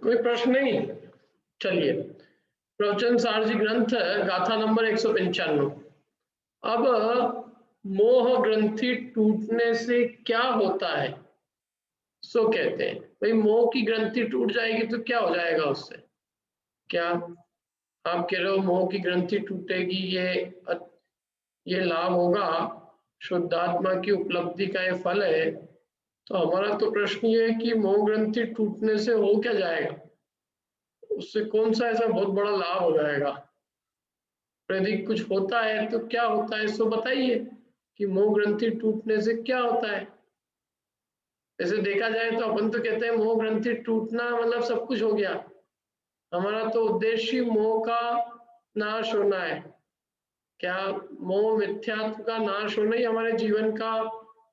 कोई प्रश्न नहीं? चलिए, प्रवचन सार जी ग्रंथ गाथा नंबर 195। अब मोह ग्रंथि टूटने से क्या होता है, सो कहते हैं। भाई मोह की ग्रंथि टूट जाएगी तो क्या हो जाएगा उससे? क्या आप कह रहे हो मोह की ग्रंथि टूटेगी, ये लाभ होगा, शुद्धात्मा की उपलब्धि का ये फल है। तो हमारा तो प्रश्न ये है कि मोह ग्रंथि टूटने से हो क्या जाएगा, उससे कौन सा ऐसा बहुत बड़ा लाभ हो जाएगा? यदि कुछ होता है तो क्या होता है, इसको बताइए कि मोह ग्रंथि टूटने से क्या होता है। ऐसे देखा जाए तो अपन तो कहते हैं मोह ग्रंथि टूटना मतलब सब कुछ हो गया। हमारा तो उद्देश्य मोह का नाश होना है। क्या मोह मिथ्यात्व का नाश होना ही हमारे जीवन का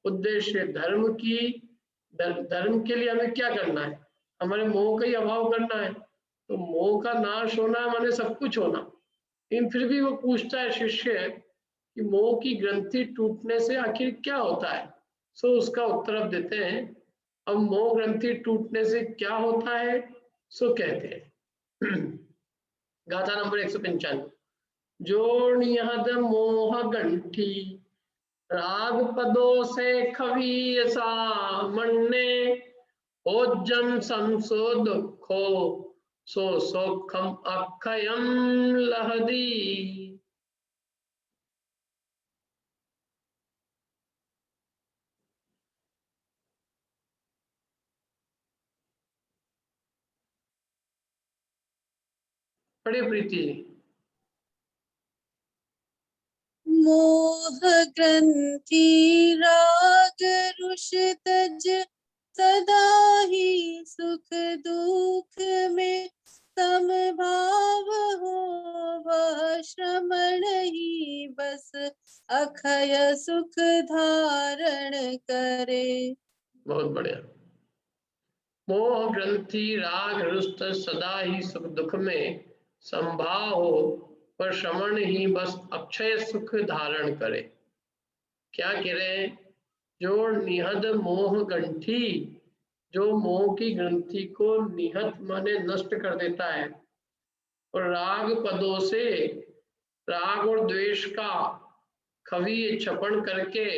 उद्देश्य है? धर्म के लिए हमें क्या करना है? हमारे मोह का ही अभाव करना है। तो मोह का नाश होना माने सब कुछ होना। लेकिन फिर भी वो पूछता है शिष्य कि मोह की ग्रंथि टूटने से आखिर क्या होता है। सो उसका उत्तर अब देते हैं। अब मोह ग्रंथि टूटने से क्या होता है, सो कहते हैं। गाथा नंबर 195। जोड़ यहद मोह गंठी, राग पदों से खवी सामन्ने, ओजम समसो दुखो, सो सोखम अक्षयम लहदी। बड़े प्रीति जी। मोह ग्रंथि राग रुष तज, सदा ही सुख दुख में समभाव हो, वह श्रमण ही बस अक्षय सुख धारण करे। बहुत बढ़िया। मोह ग्रंथि राग रुष्ट सदा ही सुख दुख में संभाव हो, पर श्रमण ही बस अक्षय सुख धारण करे। क्या कह रहे हैं? जो निहद मोह ग्रंथि, जो मोह की ग्रंथि को निहत माने नष्ट कर देता है, और राग पदों से, राग और द्वेष का खवी छपन करके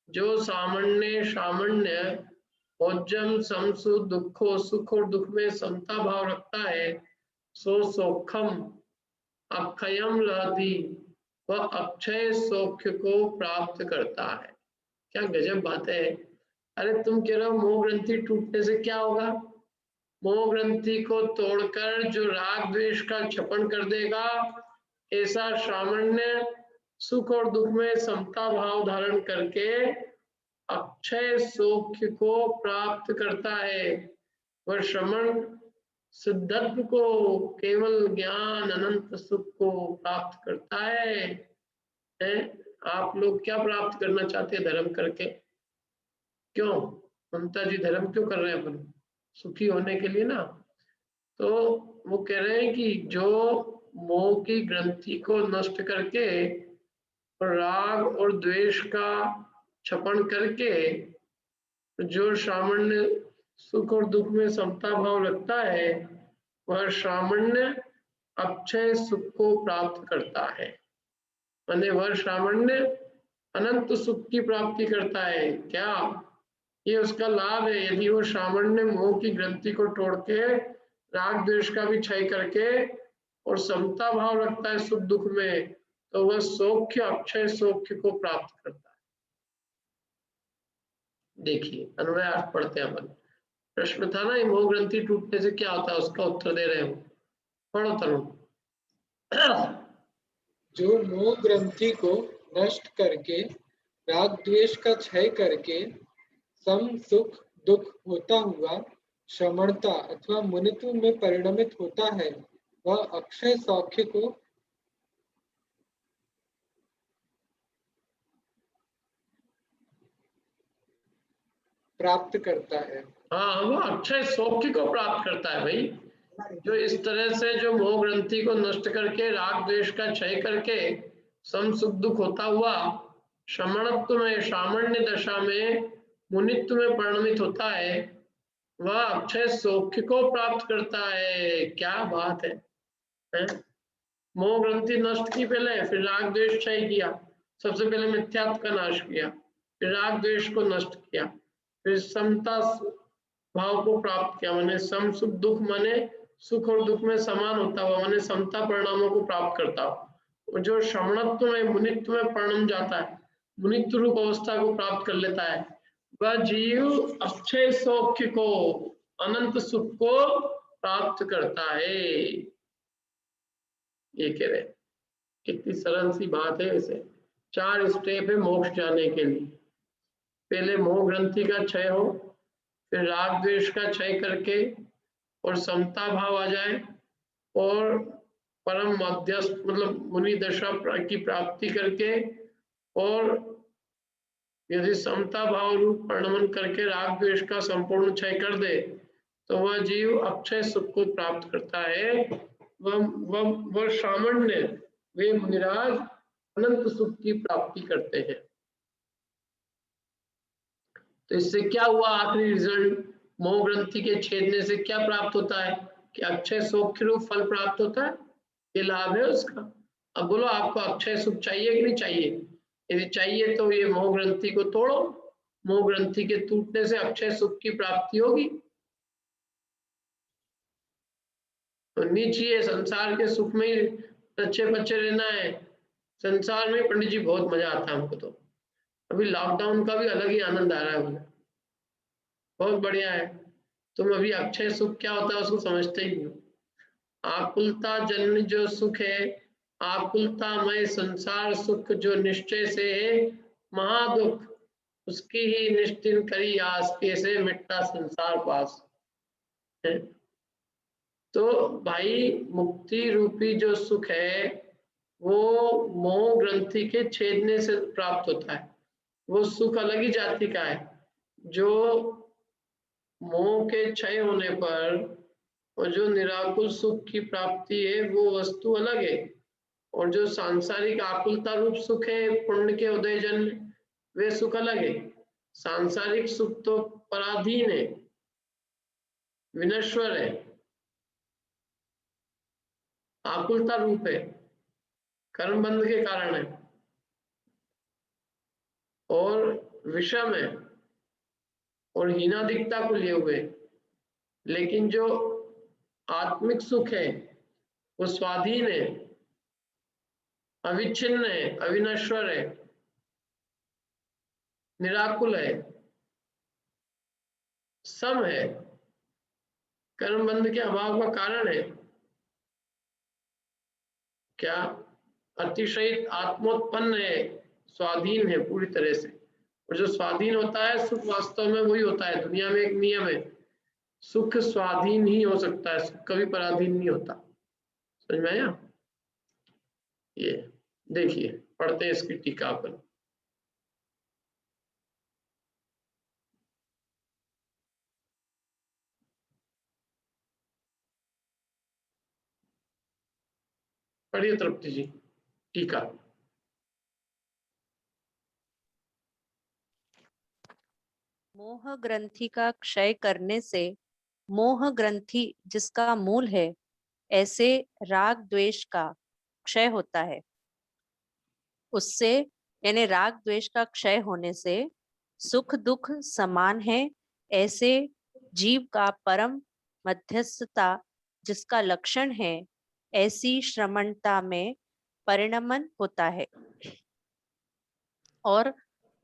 जो सामान्य ओजम समसु दुखो, सुख और दुख में समता भाव रखता है, सो सोखम अक्षयम लहती, वह अक्षय सौख्य को प्राप्त करता है। क्या गजब बात है। अरे तुम कह रहे हो मोह ग्रंथि टूटने से क्या होगा? मोह ग्रंथि को तोड़कर जो राग द्वेष का छपन कर देगा, ऐसा सामान्य सुख और दुख में समता भाव धारण करके अक्षय सौख्य को प्राप्त करता है। वह श्रमण सिद्धत्व को, केवल ज्ञान अनंत सुख को प्राप्त करता है? आप लोग क्या प्राप्त करना चाहते हैं धर्म करके? क्यों ममता जी धर्म क्यों कर रहे हैं अपन? सुखी होने के लिए ना। तो वो कह रहे हैं कि जो मोह की ग्रंथि को नष्ट करके और राग और द्वेष का छपन करके जो सामान्य सुख और दुख में समता भाव रखता है, वह सामान्य अक्षय सुख को प्राप्त करता है। माने वह सामान्य अनंत सुख की प्राप्ति करता है। क्या ये उसका लाभ है? यदि वो सामान्य मोह की ग्रंथि को तोड़ के राग द्वेष का भी क्षय करके और समता भाव रखता है सुख दुख में, तो वह सौख्य अक्षय सौख्य को प्राप्त करता है। देखिए अन्वय अर्थ पढ़ते हैं अपन। प्रश्न था ना, ये मोह ग्रंथि टूटने से क्या होता है, उसका उत्तर दे रहे हो। पढ़ो तरुण। जो मोह ग्रंथि को नष्ट करके राग द्वेष का क्षय करके सम सुख दुख होता हुआ श्रमणता अथवा मुनित्व में परिणमित होता है, वह अक्षय सौख्य को प्राप्त करता है। हाँ, वो अक्षय सौख्य को प्राप्त करता है भाई। जो इस तरह से जो मोह ग्रंथि को नष्ट करके राग द्वेष का क्षय करके सम सुख दुख होता हुआ श्रमणत्व में, सामान्य दशा में मुनित्व में परिणमित होता है, वह अक्षय सौख्य को प्राप्त करता है। क्या बात है? मोह ग्रंथि नष्ट की पहले, फिर राग द्वेष क्षय किया। सबसे पहले मिथ्यात्व का नाश किया, फिर राग द्वेष को नष्ट किया, फिर समता भाव को प्राप्त किया। माने सम सुख दुख, माने सुख और दुख में समान होता हुआ, माने समता परिणामों को प्राप्त करता हो। जो श्रमणत्व में मुनित्व में परिणम जाता है, मुनित्व रूप अवस्था को प्राप्त कर लेता है, वह जीव अक्षय सौख्य को, अनंत सुख को प्राप्त करता है। ये कह रहे, कितनी सरल सी बात है। इसे 4 स्टेप है मोक्ष जाने के लिए। पहले मोह ग्रंथि का क्षय हो, फिर राग द्वेष का क्षय करके और समता भाव आ जाए, और परम मध्यस्थ मतलब मुनि दशा की प्राप्ति करके, और यदि समता भाव रूप परिणमन करके राग द्वेष का संपूर्ण क्षय कर दे, तो वह जीव अक्षय सुख को प्राप्त करता है। वह सामान्य, वे मुनिराज अनंत सुख की प्राप्ति करते हैं। तो इससे क्या हुआ आखिरी रिजल्ट? मोह ग्रंथि के छेदने से क्या प्राप्त होता है कि अक्षय सौख्य रूप फल प्राप्त होता है। ये लाभ है उसका। अब बोलो, आपको अक्षय सुख चाहिए कि नहीं चाहिए? यदि चाहिए तो ये मोह ग्रंथि को तोड़ो। मोह ग्रंथि के टूटने से अक्षय सुख की प्राप्ति होगी। तो नीचे संसार के सुख में ही अच्छे बच्चे रहना है। संसार में पंडित जी बहुत मजा आता है हमको। तो अभी लॉकडाउन का भी अलग ही आनंद आ रहा है मुझे, बहुत बढ़िया है। तुम अभी अक्षय सुख क्या होता है उसको समझते ही नहीं। आकुलता जन्य जो सुख है, आकुलतामय संसार सुख जो निश्चय से है महादुख, उसकी ही निश्चिन करी आस, कैसे मिटता संसार पास है। तो भाई मुक्ति रूपी जो सुख है वो मोह ग्रंथि के छेदने से प्राप्त होता है। वो सुख अलग ही जाति का है। जो मोह के क्षय होने पर और जो निराकुल सुख की प्राप्ति है वो वस्तु अलग है। और जो सांसारिक आकुलता रूप सुख है पुण्य के उदयजन, वे सुख अलग है। सांसारिक सुख तो पराधीन है, विनश्वर है, आकुलता रूप है, कर्म बंध के कारण है और विषम है और हीनादिकता को लिए हुए। लेकिन जो आत्मिक सुख है वो स्वाधीन है, अविच्छिन्न है, अविनश्वर है, निराकुल है, सम है, कर्म बंध के अभाव का कारण है। क्या? अतिशय आत्मोत्पन्न है, स्वाधीन है पूरी तरह से। और जो स्वाधीन होता है सुख वास्तव में वही होता है। दुनिया में एक नियम है, सुख स्वाधीन ही हो सकता है, सुख कभी पराधीन नहीं होता। समझ में आया? ये देखिए, पढ़ते हैं इसकी टीका अपन। पढ़िए तृप्ति जी टीका। मोह ग्रंथि का क्षय करने से मोह ग्रंथि जिसका मूल है, ऐसे राग द्वेष का क्षय होता है। उससे यानी राग द्वेष का क्षय होने से सुख दुख समान है, ऐसे जीव का परम मध्यस्थता जिसका लक्षण है, ऐसी श्रमणता में परिणमन होता है। और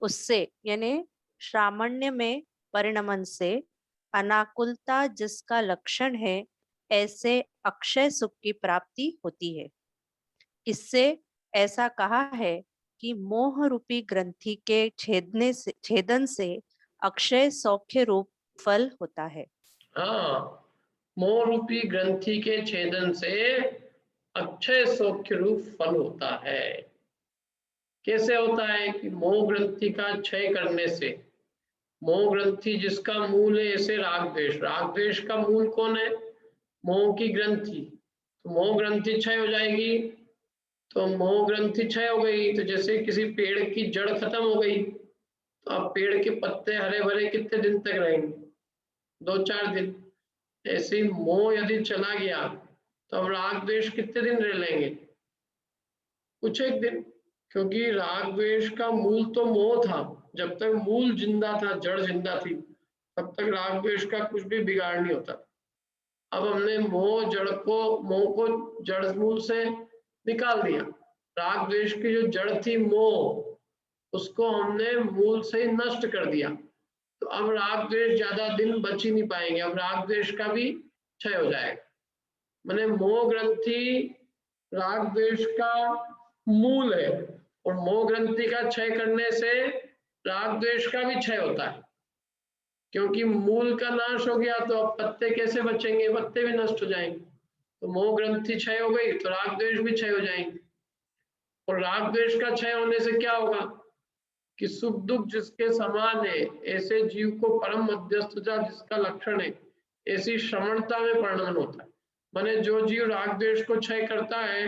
उससे यानी श्रामण्य में परिणमन से अनाकुलता जिसका लक्षण है, ऐसे अक्षय सुख की प्राप्ति होती है। इससे ऐसा कहा है कि मोह रूपी ग्रंथि के छेदन से अक्षय सौख्य रूप फल होता है। हाँ, मोह रूपी ग्रंथि के छेदन से अक्षय सौख्य रूप फल होता है। कैसे होता है? कि मोह ग्रंथि का क्षय करने से, मोह ग्रंथि जिसका मूल है ऐसे राग द्वेष, राग द्वेष का मूल कौन है? मोह की ग्रंथि। तो मोह ग्रंथि क्षय हो जाएगी, तो मोह ग्रंथि क्षय हो गई तो जैसे किसी पेड़ की जड़ खत्म हो गई, तो अब पेड़ के पत्ते हरे भरे कितने दिन तक रहेंगे? 2-4 दिन। ऐसे ही मोह यदि चला गया तो अब राग द्वेष कितने दिन रह लेंगे? कुछ एक दिन, क्योंकि राग द्वेष का मूल तो मोह था। जब तक मूल जिंदा था, जड़ जिंदा थी, तब तक राग द्वेष का कुछ भी बिगाड़ नहीं होता। अब हमने मोह को जड़ मूल से निकाल दिया। राग द्वेष की जो जड़ थी मोह, उसको हमने मूल से ही नष्ट कर दिया। तो अब राग द्वेष ज्यादा दिन बच ही नहीं पाएंगे, अब राग द्वेष का भी क्षय हो जाएगा। माने मोह ग्रंथि राग द्वेष का मूल है, और मोह ग्रंथि का क्षय करने से राग द्वेष का भी क्षय होता है। क्योंकि मूल का नाश हो गया तो अब पत्ते कैसे बचेंगे? पत्ते भी नष्ट हो जाएंगे। तो मोह ग्रंथि क्षय हो गई तो राग द्वेष भी क्षय हो जाएंगे। और राग द्वेष का क्षय होने से क्या होगा कि सुख दुख जिसके समान है, ऐसे जीव को परम मध्यस्थता जिसका लक्षण है, ऐसी श्रमणता में परिणमन होता है। माने जो जीव राग द्वेष को क्षय करता है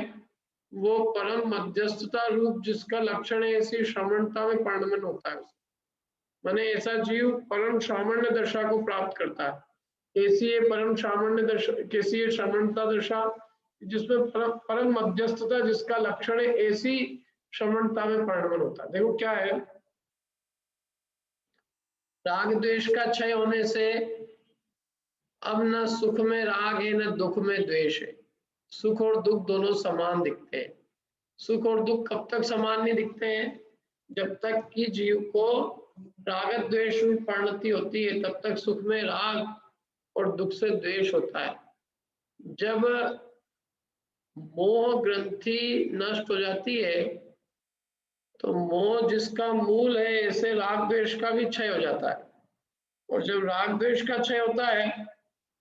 वो परम मध्यस्थता रूप जिसका लक्षण है, ऐसी श्रमणता में परिणमन होता है। माने ऐसा जीव परम सामान्य दशा को प्राप्त करता है। कैसी है परम सामान्य दशा? कैसी है श्रमणता दशा? जिसमें परम मध्यस्थता जिसका लक्षण है, ऐसी श्रमणता में परिणमन होता है। देखो क्या है, राग द्वेष का क्षय होने से अब न सुख में राग है न दुख में द्वेष है। सुख और दुख दोनों समान दिखते हैं। सुख और दुख कब तक समान नहीं दिखते हैं? जब तक कि जीव को राग द्वेष में परिणति होती है, तब तक सुख में राग और दुख से द्वेष होता है। जब मोह ग्रंथि नष्ट हो जाती है तो मोह जिसका मूल है, ऐसे राग द्वेष का भी क्षय हो जाता है। और जब राग द्वेष का क्षय होता है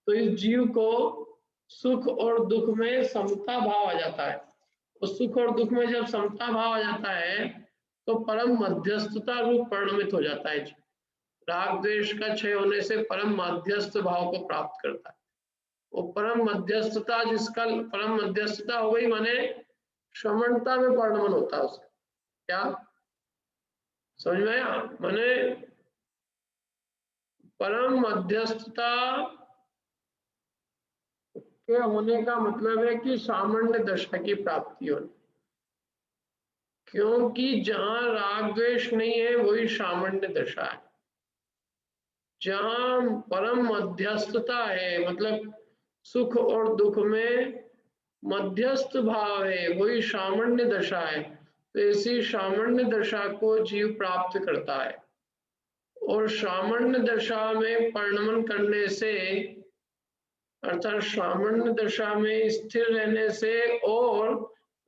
तो इस जीव को सुख और दुख में समता भाव आ जाता है। और सुख और दुख में जब समता भाव आ जाता है तो परम मध्यस्थता रूप परिणमित हो जाता है। राग द्वेष का क्षय होने से परम मध्यस्थ भाव को प्राप्त करता है। वो परम मध्यस्थता जिसका परम मध्यस्थता हो गई, माने श्रमणता में परिणमन होता है उसका। क्या समझ में आया? माने परम मध्यस्थता के होने का मतलब है कि सामान्य दशा की प्राप्ति होनी। क्योंकि जहां राग द्वेष नहीं है वही सामान्य दशा है। जहां परम मध्यस्थता है, मतलब सुख और दुख में मध्यस्थ भाव है, वही सामान्य दशा है। तो ऐसी सामान्य दशा को जीव प्राप्त करता है। और सामान्य दशा में परिणमन करने से, अर्थात सामान्य दशा में स्थिर रहने से और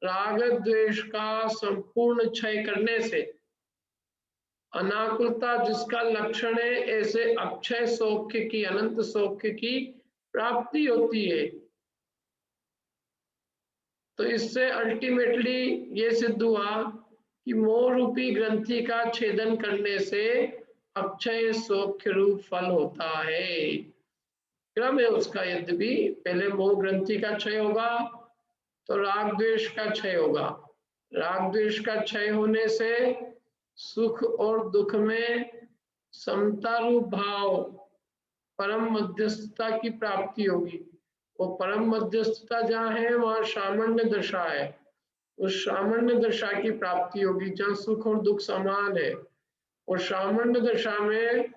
राग द्वेष का संपूर्ण क्षय करने से अनाकुलता जिसका लक्षण है, ऐसे अक्षय सौख्य की, अनंत सौख्य की प्राप्ति होती है। तो इससे अल्टीमेटली ये सिद्ध हुआ कि मोह रूपी ग्रंथि का छेदन करने से अक्षय सौख्य रूप फल होता है। क्रम है उसका। यद्यपि पहले मोह ग्रंथि का क्षय होगा तो राग द्वेष का क्षय होगा। राग द्वेष का क्षय होने से सुख और दुख में समता रूप भाव, परम मध्यस्थता की प्राप्ति होगी। वो परम मध्यस्थता जहाँ है वहाँ सामान्य दशा है। उस सामान्य दशा की प्राप्ति होगी जहाँ सुख और दुख समान है। और सामान्य दशा में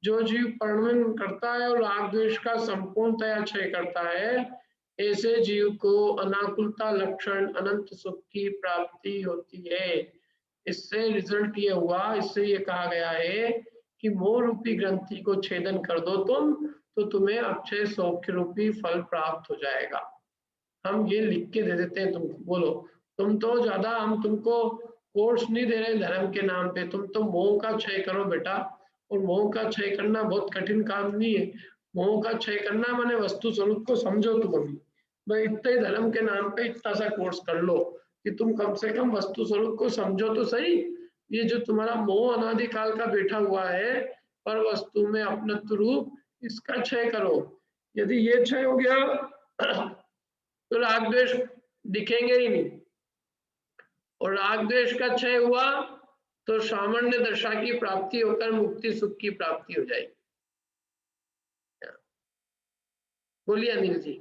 जो जीव परिणमन करता है और राग द्वेष का संपूर्णतया क्षय करता है, ऐसे जीव को अनाकुलता लक्षण अनंत सुख की प्राप्ति होती है। इससे रिजल्ट ये हुआ, इससे ये कहा गया है कि मोह रूपी ग्रंथि को छेदन कर दो तुम, तो तुम्हें अक्षय सौख्य रूपी फल प्राप्त हो जाएगा। हम ये लिख के दे देते हैं तुमको, बोलो तुम तो ज्यादा, हम तुमको कोर्स नहीं दे रहे धर्म के नाम पे, तुम तो मोह का क्षय करो बेटा। और मोह का क्षय करना बहुत कठिन काम नहीं है। मोह का क्षय करना माने वस्तु स्वरूप को समझो तुम। अभी भाई इतने धर्म के नाम पे इतना सा कोर्स कर लो कि तुम कम से कम वस्तु स्वरूप को समझो तो सही। ये जो तुम्हारा मोह अनादिकाल का बैठा हुआ है पर वस्तु में अपनत्व रूप, इसका क्षय करो। यदि ये क्षय हो गया तो राग द्वेष दिखेंगे ही नहीं। और राग द्वेष का क्षय हुआ तो सामान्य दशा की प्राप्ति होकर मुक्ति सुख की प्राप्ति हो जाएगी। बोलिए अनिल जी।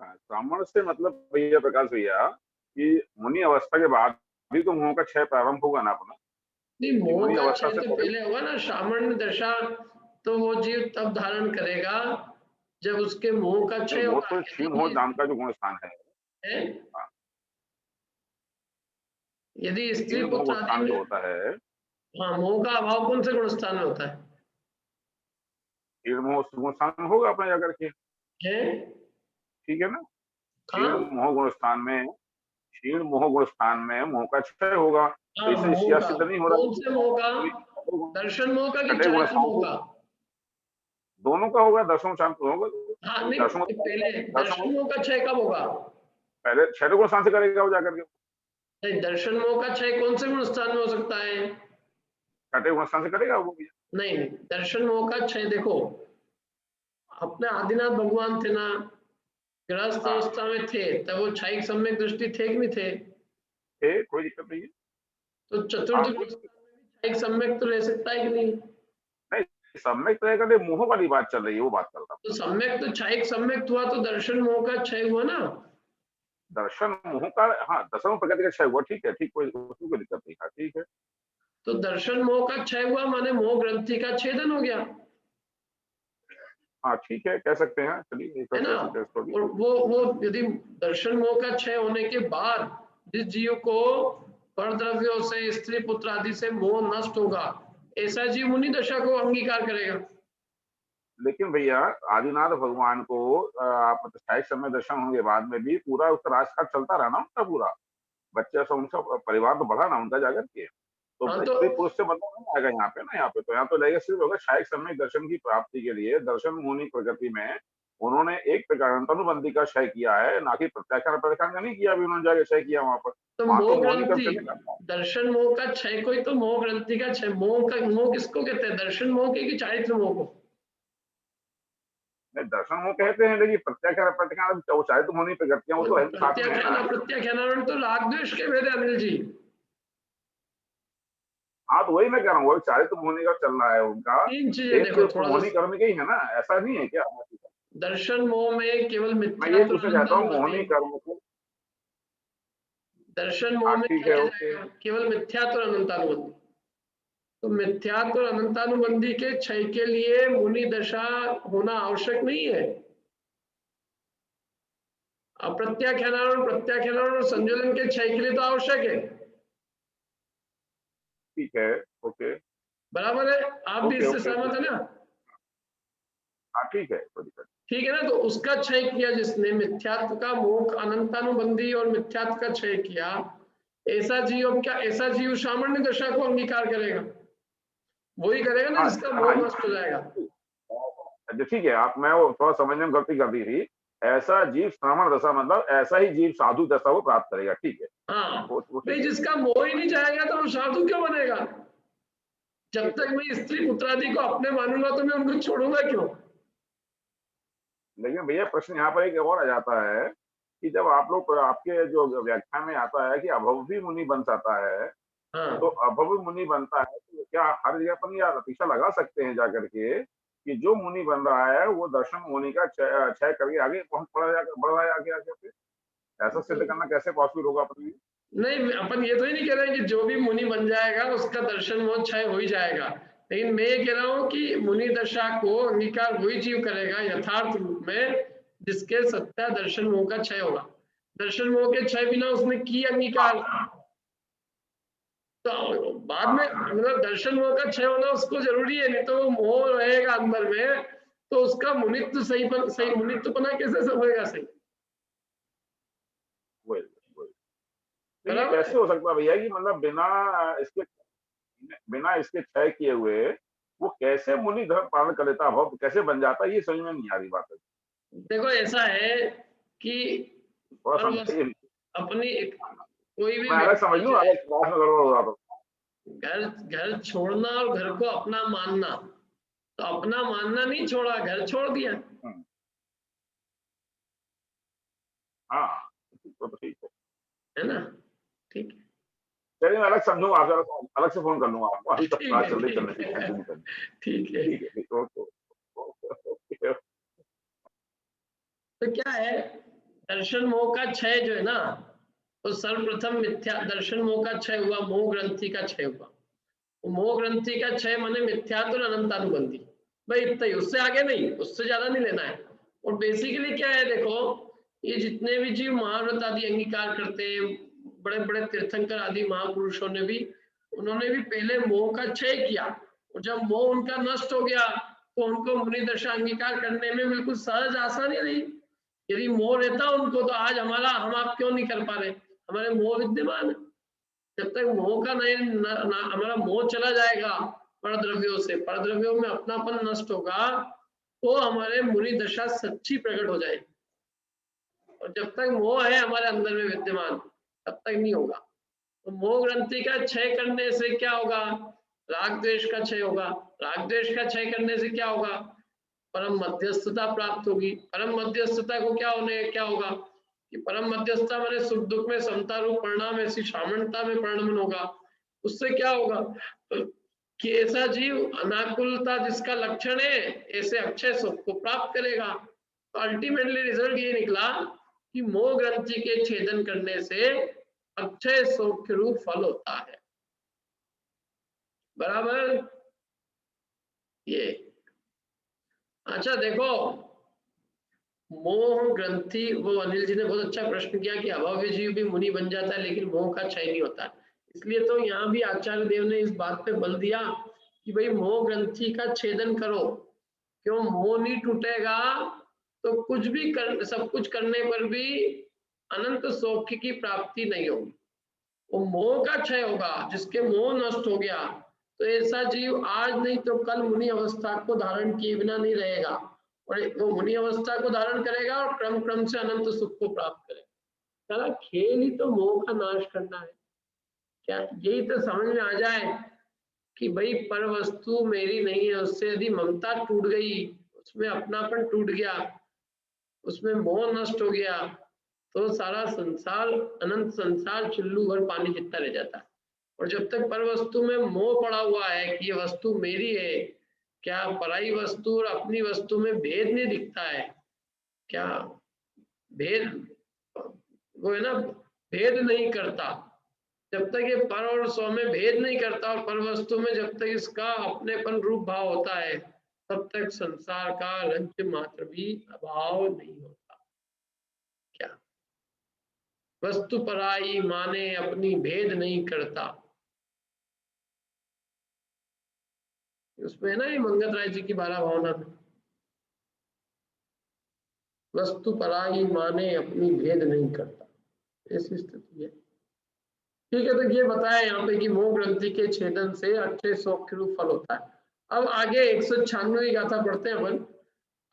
ब्राह्मण से मतलब भैया प्रकाश भैया कि मुनि अवस्था के बाद भी तो मोह का क्षय प्रारंभ होगा ना अपना, नहीं, कि मोह मुनि का अवस्था क्षय से तो पहले। पहले होगा ना, सामान्य दशा तो वो जीव तब धारण करेगा जब उसके मोह का क्षय नहीं, वो होगा। तो क्षीण मोह नाम का जो गुण स्थान है, यदि स्त्री क्षीण मोह पुत्र गुण आदि स्थान जो में, होता है, हाँ, मोह का अभाव कौन से गुण स्थान में होता क्षीण मोह उस गुण स्थान में होगा अपना जाकर के, है? ठीक है ना। क्षीण हाँ मोह गुण स्थान में, क्षीण मोह गुण स्थान में मोह का क्षय होगा, तो हाँ, इसे मोह शिया का सिद्ध नहीं हो रहा कौन से मोह का? दर्शन मोह का कि छठे गुण चारित्र स्थान मोह को, का? दोनों का होगा, दर्शन शांत होगा। हाँ नहीं, दर्शन पहले दर्शन दर्शन मोह का क्षय कब होगा? पहले छठे गुण स्थान से करेगा वो जाकर के, नहीं, दर्शन मोह का क्षय कौन से गुण स्थान में हो सकता है? छठे गुण स्थान से करेगा वो भी। नहीं नहीं, दर्शन मोह का क्षय देखो, अपने आदिनाथ भगवान थे ना, गृहस्थ हाँ अवस्था में थे तब वो क्षयिक सम्यक दृष्टि थे कि नहीं थे? कोई दिक्कत नहीं है। तो चतुर्थ हाँ गुण स्थान में भी क्षयिक सम्यक तो रह सकता है कि नहीं? नहीं, सम्यक रहेगा नहीं, मोह वाली बात चल रही है, वो बात कर रहा हूँ। तो सम्यक तो क्षयिक सम्यक हुआ तो दर्शन मोह का क्षय हुआ ना। दर्शन मोह का, हाँ, दर्शन प्रकृति का क्षय हुआ, ठीक है, ठीक, कोई उसमें कोई दिक्कत नहीं है, ठीक है। तो दर्शन मोह का क्षय हुआ माने मोह ग्रंथि का छेदन हो गया, हाँ ठीक है, कह सकते हैं, चलिए एक है ना। कह सकते हैं इसको भी। और वो यदि दर्शन मोह का क्षय होने के बाद जिस जीव को पर द्रव्यों से, स्त्री पुत्र आदि से मोह नष्ट होगा, ऐसा जीव मुनि दशा को अंगीकार करेगा। लेकिन भैया आदिनाथ भगवान को आप स्थायी समय दर्शन होने के बाद में भी पूरा उसका राजकाज चलता रहा ना उनका पूरा, बच्चे से उनका परिवार तो बढ़ा ना उनका जाकर के, तो हाँ तो स्त्री पुरुष से मतलब नहीं आएगा यहाँ पे ना, यहाँ पे तो लगेगा सिर्फ होगा शायद समय दर्शन की प्राप्ति के लिए दर्शन मुनि प्रकृति में उन्होंने एक प्रकार तनुबंदी का क्षय किया है, ना कि प्रत्याख्यान प्रत्याख्यान का नहीं किया, अभी उन्होंने जाके क्षय किया वहां पर, तो वहां तो मोह मोहनी कर ग्रंथि, चलेगा। दर्शन मोह का क्षय कोई तो मोह ग्रंथि का क्षय, मोह का मोह किसको कहते हैं? दर्शन मोह के कि चारित्र मोह को? नहीं, दर्शन वो कहते हैं, लेकिन प्रत्याख्यान प्रत्याख्यान वो चाहे तो मोहनी प्रकृतियां वो तो है साथ में है ना। प्रत्याख्यान प्रत्याख्यान तो राग द्वेष के भेद है अनिल जी। हाँ तो वही मैं कह रहा हूँ, वही चाहे तो मोहनी का चल रहा है उनका, तीन चीजें एक देखो थोड़ा मोहनी सा, कर्म के ही है ना, ऐसा नहीं है क्या। दर्शन मोह में केवल मैं ये मिथ्यात्व पूछना चाहता हूँ अनंतानुबंधी, मोहनी कर्म को। दर्शन मोह हाँ में ठीक क्या है, क्या ओके। जाएगा? केवल मिथ्यात्व और अनंतानुबंधी। तो मिथ्यात्व और अनंतानुबंधी के क्षय के लिए मुनि दशा होना आवश्यक नहीं है। अप्रत्याख्यान और प्रत्याख्यान और संयोजन के क्षय के लिए तो आवश्यक है। ठीक है, ओके बराबर है, आप भी ओके इससे ओके सहमत है ओके। ना? हाँ ठीक है, कोई दिक्कत ठीक है ना। तो उसका क्षय किया जिसने, मिथ्यात्व का मोह अनंतानुबंधी और मिथ्यात्व का क्षय किया, ऐसा जीव, अब क्या ऐसा जीव सामान्य दशा को अंगीकार करेगा? वही करेगा ना हाँ जिसका हाँ मोह नष्ट हो जाएगा। अच्छा, ठीक है, आप, मैं वो थोड़ा समझने में गलती कर दी थी। ऐसा जीव श्रावण दशा मतलब ऐसा ही जीव साधु दशा को प्राप्त करेगा, ठीक है, हाँ, वो नहीं, ठीक है, जिसका मोह ही नहीं जाएगा तो वो साधु क्यों बनेगा? जब ठीक है। तक मैं स्त्री पुत्रादि को अपने मानूंगा तो मैं उनको छोड़ूंगा क्यों? लेकिन भैया प्रश्न यहाँ पर एक और आ जाता है कि जब आप लोग, आपके जो व्याख्या में आता है कि अभव भी मुनि बन जाता है, तो हाँ, अभव मुनि बनता है, तो क्या हर जगह पर या रतीशा लगा सकते हैं जाकर के कि जो मुनि बन रहा है वो दर्शन मुनि का क्षय करके आगे पहुंच पड़ा बढ़ रहा है आगे आगे पे, ऐसा सिद्ध करना कैसे पॉसिबल होगा अपने लिए? नहीं, अपन ये तो ही नहीं कह रहे कि जो भी मुनि बन जाएगा उसका दर्शन मोह क्षय हो ही जाएगा, लेकिन मैं ये कह रहा हूँ कि मुनि दशा को अंगीकार वही जीव करेगा यथार्थ रूप में जिसके सत्या दर्शन मोह का क्षय होगा। दर्शन मोह के क्षय बिना उसने की अंगीकार, तो बाद में हाँ मतलब दर्शन मोह का क्षय होना उसको जरूरी है, नहीं तो वो मोह रहेगा अंदर में, तो उसका मुनित्व सही मुनित्वपना कैसे सब होएगा सही? वही वही, तो ये बराबर है। कैसे हो सकता है भैया कि मतलब बिना इसके क्षय किए हुए वो कैसे मुनि धर्म पालन कर लेता, भाव कैसे बन जाता है, ये समझ में नहीं आ रही बात है, देखो ऐसा है कि थोड़ा और बस समझाइए। अपनी कोई भी मैं अलग समझ व्यक्ति लूँ, चाहे, अलग क्लास में गड़बड़ हो रहा था। घर घर छोड़ना और घर को अपना मानना, तो अपना मानना नहीं छोड़ा, घर छोड़ दिया, हम्म, हाँ तो ठीक है, है ना? ठीक है, चलिए मैं अलग समझूंगा आपसे, अलग से फोन कर लूंगा आपको, अभी तक ठीक क्लास है, चल रही, ठीक है, कंटिन्यू करनी, ठीक है। ठीक है, ठीक, ओके ओके ओके। तो क्या है, दर्शन मोह का क्षय जो है ना, तो सर्वप्रथम मिथ्या दर्शन मोह का क्षय हुआ, मोह ग्रंथि का क्षय हुआ। मोह ग्रंथि का क्षय माने मिथ्यात्व और अनंतानुबंधी, भाई इतना ही, उससे आगे नहीं, उससे ज्यादा नहीं लेना है। और बेसिकली क्या है, देखो ये जितने भी जीव महाव्रत आदि अंगीकार करते हैं, बड़े बड़े तीर्थंकर आदि महापुरुषों ने भी, उन्होंने भी पहले मोह का क्षय किया, और जब मोह उनका नष्ट हो गया तो उनको मुनि दशा अंगीकार करने में बिल्कुल सहज आसानी रही। यदि मोह रहता उनको तो आज हम आप क्यों नहीं कर पा रहे, हमारे मोह विद्यमान है। जब तक मोह का नहीं हमारा मोह चला जाएगा परद्रव्यों से, परद्रव्यों में अपनापन नष्ट होगा, तो हमारे मुनि दशा सच्ची प्रकट हो जाएगी। और जब तक मोह है हमारे अंदर में विद्यमान, तब तक नहीं होगा। तो मोह ग्रंथि का क्षय करने से क्या होगा, राग द्वेष का क्षय होगा। राग द्वेष का क्षय करने से क्या होगा, परम मध्यस्थता प्राप्त होगी। परम मध्यस्थता को क्या होगा कि परम मध्यस्थता माने सुख दुख में समता रूप परिणाम, ऐसी सामंतता में परिणमन होगा। उससे क्या होगा कि ऐसा जीव अनाकुलता जिसका लक्षण है, ऐसे अक्षय सुख को प्राप्त करेगा। तो अल्टीमेटली रिजल्ट ये निकला कि मोह ग्रंथि के छेदन करने से अक्षय सौख्य रूप फल होता है। बराबर ये। अच्छा देखो, मोह ग्रंथि, वो अनिल जी ने बहुत अच्छा प्रश्न किया कि अभव्य जीव भी मुनि बन जाता है लेकिन मोह का क्षय नहीं होता। इसलिए तो यहाँ भी आचार्य देव ने इस बात पे बल दिया कि भाई मोह ग्रंथि का छेदन करो। क्यों, मोह नहीं टूटेगा तो कुछ भी कर, सब कुछ करने पर भी अनंत सौख्य की प्राप्ति नहीं होगी। वो मोह का क्षय होगा, जिसके मोह नष्ट हो गया तो ऐसा जीव आज नहीं तो कल मुनि अवस्था को धारण किए बिना नहीं रहेगा, और वो मुनि अवस्था को धारण करेगा और क्रम क्रम से अनंत सुख को प्राप्त करेगा। सारा खेल ही तो मोह का नाश करना है। क्या यही तो समझ में आ जाए कि भाई पर वस्तु मेरी नहीं है, उससे यदि ममता टूट गई, उसमें अपनापन टूट गया, उसमें मोह नष्ट हो गया, तो सारा संसार, अनंत संसार चुल्लू भर पानी जितना रह जाता है। और जब तक पर वस्तु में मोह पड़ा हुआ है कि ये वस्तु मेरी है, क्या पराई वस्तु और अपनी वस्तु में भेद नहीं दिखता है, क्या भेद, वो है ना, भेद नहीं करता। जब तक ये पर और स्व में भेद नहीं करता और पर वस्तु में जब तक इसका अपनेपन रूप भाव होता है, तब तक संसार का रंच मात्र भी अभाव नहीं होता। क्या वस्तु पराई माने अपनी भेद नहीं करता, उसमें है ना ये मंगत राय जी की 12 भावना में, वस्तु पराई माने अपनी भेद नहीं करता, ऐसी स्थिति है। ठीक है, तो ये बताया यहाँ पे कि मोह ग्रंथि के छेदन से अक्षय सौख्य रूप फल होता है। अब आगे 196 गाथा पढ़ते हैं अपन।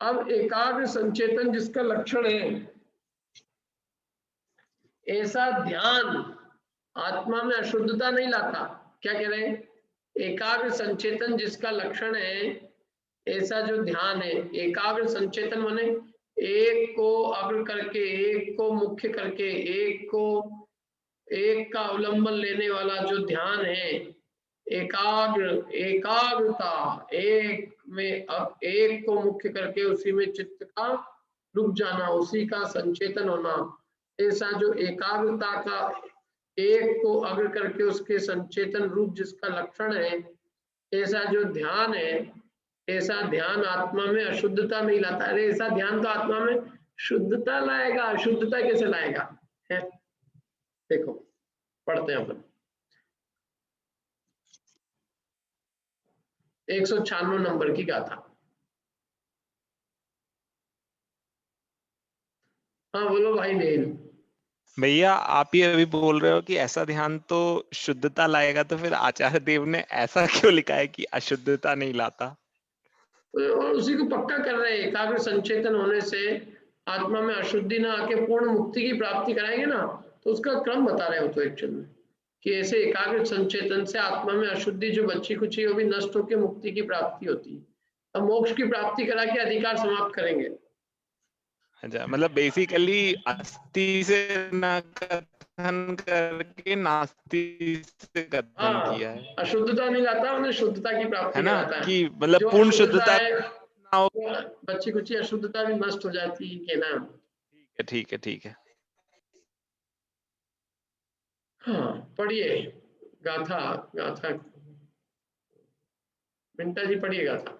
अब एकाग्र संचेतन जिसका लक्षण है, ऐसा ध्यान आत्मा में अशुद्धता नहीं लाता। क्या कह रहे हैं, एकाग्र संचेतन जिसका लक्षण है, ऐसा जो ध्यान है, एकाग्र संचेतन माने एक को अग्र करके, एक को मुख्य करके, एक का अवलंबन लेने वाला जो ध्यान है, एकाग्रता, एक में अब एक को मुख्य करके उसी में चित्त का रुक जाना, उसी का संचेतन होना, ऐसा जो एकाग्रता का एक को अग्र करके उसके संचेतन रूप जिसका लक्षण है, ऐसा जो ध्यान है, ऐसा ध्यान आत्मा में अशुद्धता नहीं लाता। अरे ऐसा ध्यान तो आत्मा में शुद्धता लाएगा, अशुद्धता कैसे लाएगा है? देखो पढ़ते हैं अपन 196 नंबर की गाथा। हाँ बोलो भाई नेल। भैया आप ये अभी बोल रहे हो कि ऐसा ध्यान तो शुद्धता लाएगा, तो फिर आचार्य देव ने ऐसा क्यों लिखा है कि अशुद्धता नहीं लाता? और उसी को पक्का कर रहे हैं, एकाग्र संचेतन होने से आत्मा में अशुद्धि ना आके पूर्ण मुक्ति की प्राप्ति कराएंगे ना, तो उसका क्रम बता रहे हो तो एक्चुअल में कि ऐसे एकाग्र संचेतन से आत्मा में अशुद्धि जो बच्ची कुछ वो भी नष्ट होकर मुक्ति की प्राप्ति होती है। अब मोक्ष की प्राप्ति करा के अधिकार समाप्त करेंगे। अच्छा, मतलब बेसिकली अस्थि से न कथन करके नास्ति से कथन किया है। अशुद्धता नहीं लाता, उन्हें शुद्धता की प्राप्ति है ना, कराता है कि मतलब पूर्ण शुद्धता है, बच्ची कुछ अशुद्धता भी नष्ट हो जाती है ना। ठीक है, ठीक है। हाँ, पढ़िए गाथा। गाथा मिंटा जी पढ़िए गाथा।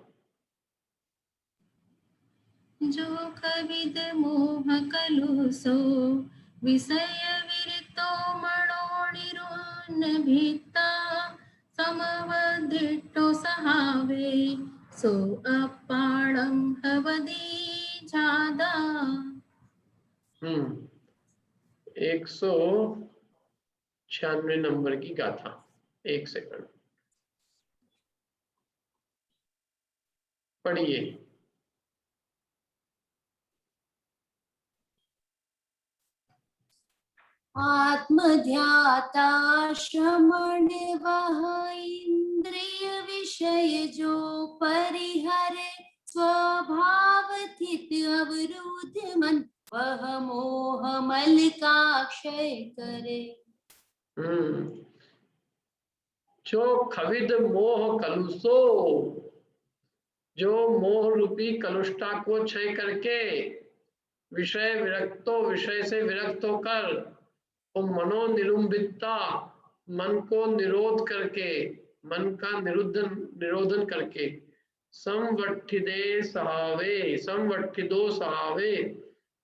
जो कविद मोह कलुषो विषय विरतो मणोनिरुन भित्ता समवदृष्टो सहावे सो अपाणम हवदी जादा। 196 नंबर की गाथा। 1 सेकंड पढ़िए। आत्मध्याता श्रमण वह इंद्रिय विषय जो परिहरे स्वभाव स्थित अवरुद्ध मन वह मोह मल का क्षय करे। जो खविद मोह कलुषो, जो मोह रूपी कलुष्टा को क्षय करके विषय विरक्तो, विषय से विरक्त होकर, तो मनोनिरुम्बितता, मन को निरोध करके, मन का निरोधन करके, संवठिदे सहावे, संवठिदो सहावे,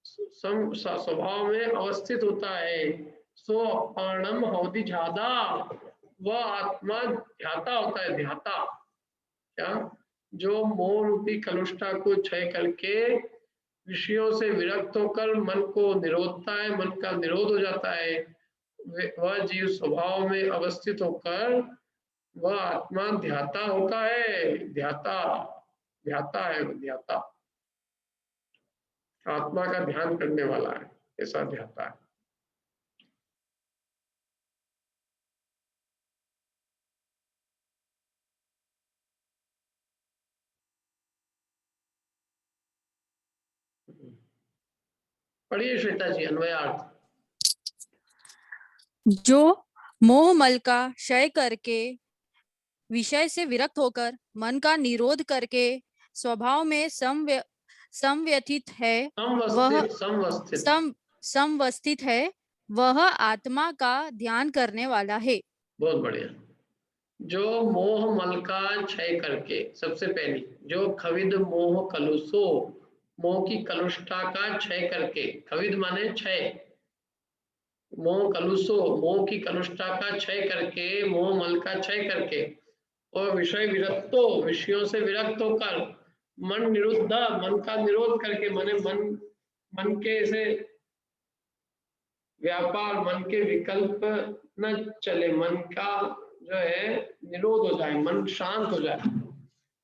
स्वभाव में अवस्थित होता है। सो अपाणम हवति ध्याता, वह आत्मा ध्याता होता है। ध्याता क्या? जो मोह रूपी कलुष्टा को क्षय करके विषयों से विरक्त होकर मन को निरोधता है, मन का निरोध हो जाता है, वह जीव स्वभाव में अवस्थित होकर वह आत्मा ध्याता होता है। ध्याता, ध्याता है वो, ध्याता आत्मा का ध्यान करने वाला है, ऐसा ध्याता है। पढ़िए श्वेता जी अन्वयार्थ। जो मोह मल का क्षय करके विषय से विरक्त होकर मन का निरोध करके स्वभाव में संव्यथित है, वह समवस्थित है, वह आत्मा का ध्यान करने वाला है। बहुत बढ़िया। जो मोह मल का क्षय करके, सबसे पहली जो खविद मोह कलुषो, मोह की कलुष्टा का क्षय करके, खविद माने क्षय, मोह कलुषो मोह की कलुष्टा का क्षय करके, मोह मल का क्षय करके, और विषय विरक्तो, विषयों से विरक्त होकर, मन निरुद्ध, मन का निरोध करके, माने मन के से व्यापार, मन के विकल्प न चले, मन का जो है निरोध हो जाए, मन शांत हो जाए,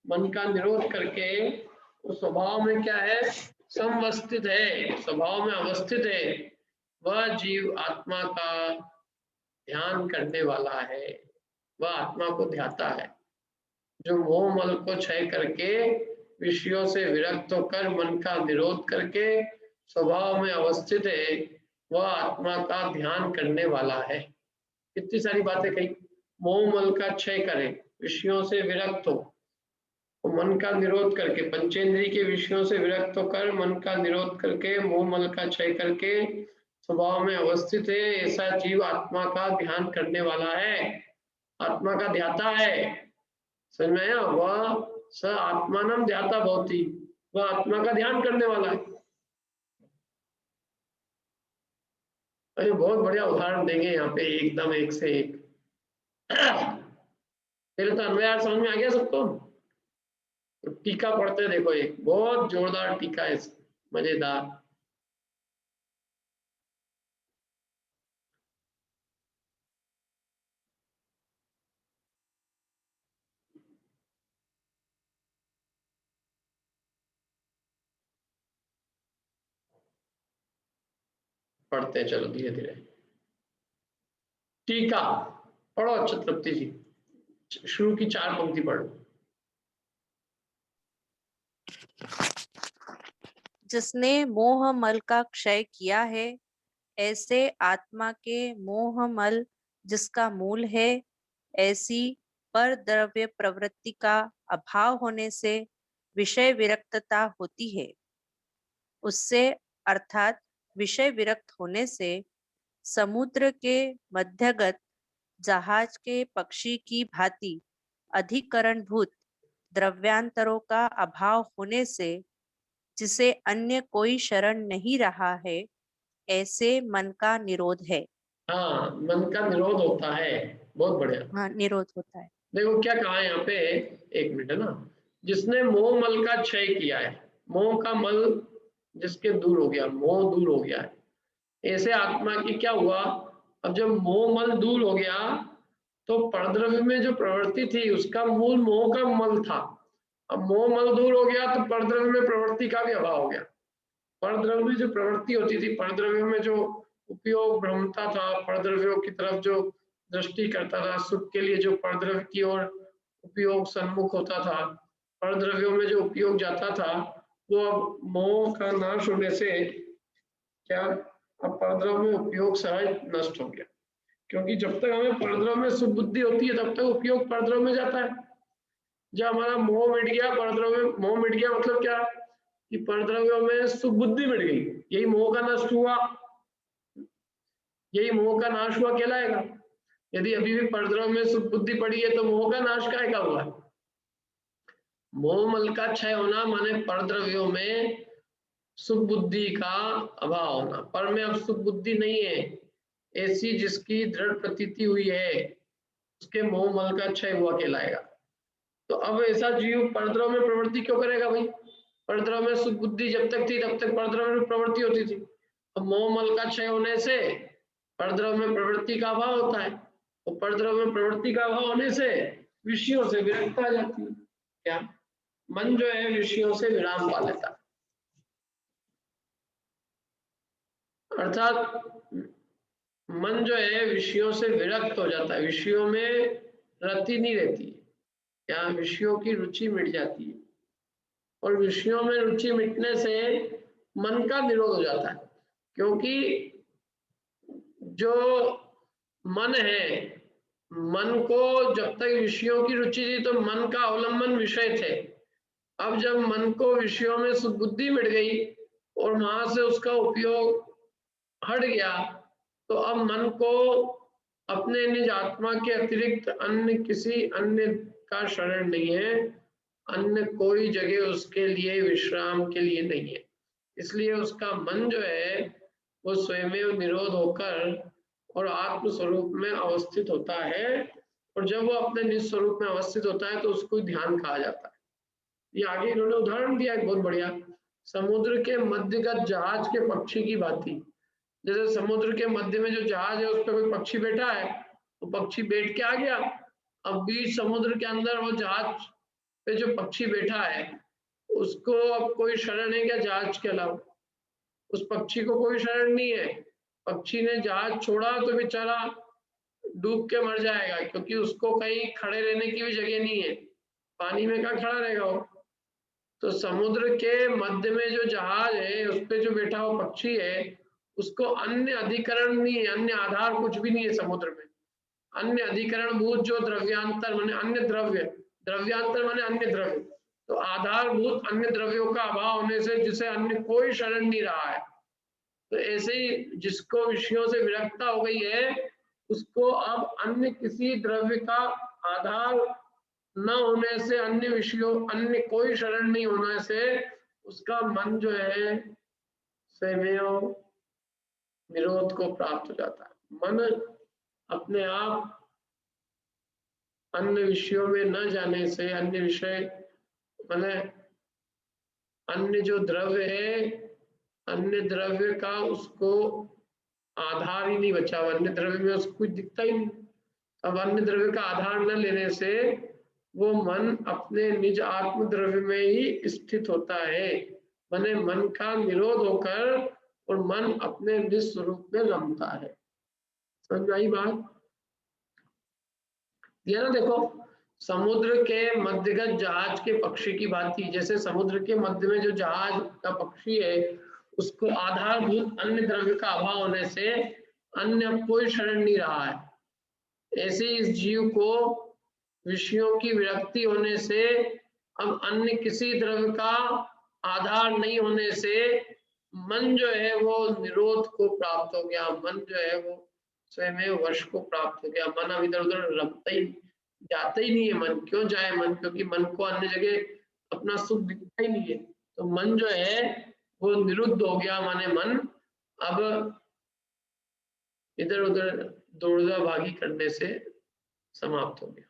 मन का निरोध करके उस स्वभाव में क्या है? समवस्थित है, स्वभाव में अवस्थित है, वह जीव आत्मा का ध्यान करने वाला है, वह आत्मा को ध्याता है। जो मोह मल को क्षय करके विषयों से विरक्त होकर मन का निरोध करके स्वभाव में अवस्थित है, वह आत्मा का ध्यान करने वाला है। कितनी सारी बातें कही। मोह मल का क्षय करे, विषयों से विरक्त हो, मन का निरोध करके, पंचेंद्रिय के विषयों से विरक्त होकर मन का निरोध करके, मोह मल का क्षय करके स्वभाव में अवस्थित है, ऐसा जीव आत्मा का ध्यान करने वाला है, आत्मा का ध्याता है। समझ में आया? वह स आत्मानम ध्याता भवति, वह आत्मा का ध्यान करने वाला है। अरे बहुत बढ़िया उदाहरण देंगे यहाँ पे, एकदम एक से एक। पहले तो अन्वयार्थ समझ में आ गया सबको? तो टीका पढ़ते देखो, एक बहुत जोरदार टीका है, मजेदार। पढ़ते हैं, चलो धीरे धीरे। टीका पढ़ो चित्रप्ति जी, शुरू की 4 पंक्ति पढ़ो। जिसने मोह मल का क्षय किया है, ऐसे आत्मा के मोह मल जिसका मूल है, ऐसी पर द्रव्य प्रवृत्ति का अभाव होने से विषय विरक्तता होती है। उससे अर्थात विषय विरक्त होने से समुद्र के मध्यगत जहाज के पक्षी की भांति अधिकरणभूत द्रव्यांतरों का अभाव होने से जिसे अन्य कोई शरण नहीं रहा है, ऐसे मन का निरोध है। हाँ, मन का निरोध होता है। बहुत बढ़िया। हाँ, निरोध होता है। देखो क्या कहा है यहाँ पे, एक मिनट है ना, जिसने मोह मल का क्षय किया है, मोह का मल जिसके दूर हो गया, मोह दूर हो गया है, ऐसे आत्मा की क्या हुआ, अब जब मोह मल दूर हो गया तो परद्रव्य में जो प्रवृत्ति थी उसका मूल मोह का मल था। अब मोह मल दूर हो गया तो परद्रव्य में प्रवृत्ति का भी अभाव हो गया। परद्रव्य में जो प्रवृत्ति होती थी, परद्रव्य में जो उपयोग भ्रमता था, परद्रव्यों की तरफ जो दृष्टि करता था, सुख के लिए जो परद्रव्य की ओर उपयोग सन्मुख होता था, परद्रव्यों में जो उपयोग जाता था, वो अब मोह का नाश होने से क्या, अब परद्रव्य में उपयोग सहज नष्ट हो गया। क्योंकि जब तक हमें परद्रव्य में सुबुद्धि होती है तब तक उपयोग परद्रव्य में जाता है। जब हमारा मोह मिट गया, परद्रव्य मोह मिट गया मतलब क्या कि परद्रव्यों में सुबुद्धि मिट गई, यही मोह का नष्ट हुआ, यही मोह का नाश हुआ कहलाएगा। यदि अभी भी परद्रव्य में सुबुद्धि पड़ी है तो मोह का नाश काहे का हुआ? मोह मल का क्षय होना माने परद्रव्यों में सुबुद्धि का अभाव होना। पर में अब सुबुद्धि नहीं है, ऐसी जिसकी दृढ़ प्रतीति हुई है उसके मोह मल का क्षय हुआ कहलाएगा। तो अब ऐसा जीव परद्रव्य में प्रवृत्ति क्यों करेगा भाई? परद्रव्य में सुबुद्धि जब तक थी तब तक परद्रव्य में प्रवृत्ति होती थी। अब मोह मल का क्षय होने से परद्रव्य में प्रवृत्ति का अभाव होता है, तो परद्रव्य में प्रवृत्ति का अभाव होने से विषयों से विरक्ति आ जाती है। क्या मन जो है विषयों से विराम पा लेता है, अर्थात मन जो है विषयों से विरक्त हो जाता है, विषयों में रति नहीं रहती है, या विषयों की रुचि मिट जाती है। और विषयों में रुचि मिटने से मन का निरोध हो जाता है, क्योंकि जो मन है, मन को जब तक विषयों की रुचि थी तो मन का अवलंबन विषय थे। अब जब मन को विषयों में सुबुद्धि मिट गई और वहां से उसका उपयोग हट गया, तो अब मन को अपने निज आत्मा के अतिरिक्त अन्य किसी अन्य का शरण नहीं है, अन्य कोई जगह उसके लिए विश्राम के लिए नहीं है। इसलिए उसका मन जो है वो स्वयं निरोध होकर और आत्म स्वरूप में अवस्थित होता है। और जब वो अपने निज स्वरूप में अवस्थित होता है तो उसको ध्यान कहा जाता है। ये आगे इन्होंने उदाहरण दिया है बहुत बढ़िया, समुद्र के मध्यगत जहाज के पक्षी की भांति। जैसे समुद्र के मध्य में जो जहाज है उस पर कोई पक्षी बैठा है, तो पक्षी बैठ के आ गया, अब बीच समुद्र के अंदर वो जहाज पे जो पक्षी बैठा है उसको अब कोई शरण है क्या जहाज के अलावा? उस पक्षी को कोई शरण नहीं है। पक्षी ने जहाज छोड़ा तो बेचारा डूब के मर जाएगा, क्योंकि उसको कहीं खड़े रहने की भी जगह नहीं है, पानी में कहाँ खड़ा रहेगा वो। तो समुद्र के मध्य में जो जहाज है उस पे जो बैठा हुआ पक्षी है उसको अन्य अधिकरण नहीं है, अन्य आधार कुछ भी नहीं है समुद्र में। अन्य अधिकरण भूत जो द्रव्यांतर माने अन्य द्रव्य, द्रव्यांतर माने अन्य द्रव्य, तो आधारभूत अन्य द्रव्यों का अभाव होने से जिसे अन्य कोई शरण नहीं रहा है। तो ऐसे ही जिसको विषयों से विरक्ता हो गई है उसको अब अन्य किसी द्रव्य का आधार न होने से, अन्य विषयों अन्य कोई शरण नहीं होने से उसका मन जो है स्वयं निरोध को प्राप्त हो जाता है। मन अपने आप अन्य विषयों में न जाने से, अन्य विषय माने अन्य जो द्रव्य है, अन्य द्रव्य का उसको आधार ही नहीं बचा, अन्य द्रव्य में उसको कुछ दिखता ही नहीं। अब अन्य द्रव्य का आधार न लेने से वो मन अपने निज आत्म द्रव्य में ही स्थित होता है, माने मन का निरोध होकर और मन अपने निज स्वरूप में रमता है। समझ आई बात? ये ना देखो, समुद्र के मध्यगत जहाज के पक्षी की भांति, जैसे समुद्र के मध्य में जो जहाज का पक्षी है उसको आधारभूत अन्य द्रव्य का अभाव होने से अन्य कोई शरण नहीं रहा है, ऐसे इस जीव को विषयों की विरक्ति होने से अब अन्य किसी द्रव्य का आधार नहीं होने से मन जो है वो निरोध को प्राप्त हो गया, मन जो है वो स्वयं वश को प्राप्त हो गया। मन अब इधर उधर रमता ही जाता ही नहीं है। मन क्यों जाए मन, क्योंकि मन को अन्य जगह अपना सुख दिखता ही नहीं है। तो मन जो है वो निरुद्ध हो गया, माने मन अब इधर उधर दौड़दा भागी करने से समाप्त हो गया।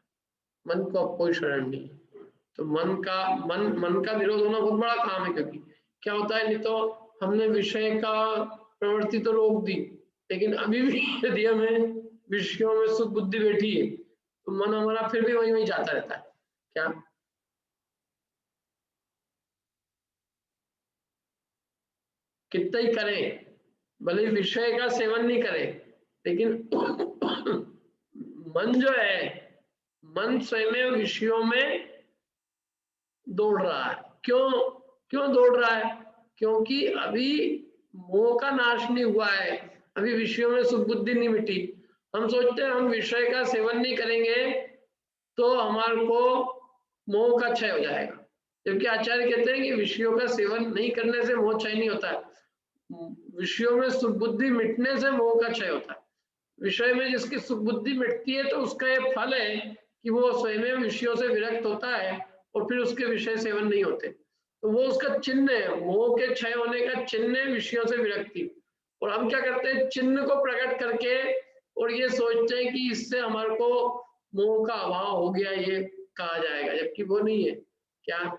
मन को अब कोई शरण नहीं। तो मन का विरोध होना बहुत बड़ा काम है, क्योंकि क्या होता है, नहीं तो हमने विषय का प्रवृत्ति तो रोक दी, लेकिन अभी भी यदि हमें विषयों में सुख बुद्धि बैठी है तो मन हमारा फिर भी वहीं जाता रहता है। क्या कितना ही करें, भले विषय का सेवन नहीं करें, लेकिन मन जो है, मन स्वयं विषयों में दौड़ रहा है। क्यों दौड़ रहा है? क्योंकि अभी मोह का नाश नहीं हुआ है, अभी विषयों में सुख बुद्धि नहीं मिटी। हम सोचते हैं हम विषय का सेवन नहीं करेंगे तो हमारे को मोह का क्षय हो जाएगा, जबकि आचार्य कहते हैं कि विषयों का सेवन नहीं करने से मोह क्षय नहीं होता है, विषयों में सुख बुद्धि मिटने से मोह का क्षय होता है। विषय में जिसकी सुख बुद्धि मिटती है तो उसका ये फल है कि वो स्वयं विषयों से विरक्त होता है और फिर उसके विषय सेवन नहीं होते। तो वो उसका चिन्ह है, मोह के क्षय होने का चिन्ह है विषयों से विरक्ति। और हम क्या करते हैं, चिन्ह को प्रकट करके और ये सोचते हैं कि इससे हमारे को मोह का अभाव हो गया, ये कहा जाएगा, जबकि वो नहीं है। क्या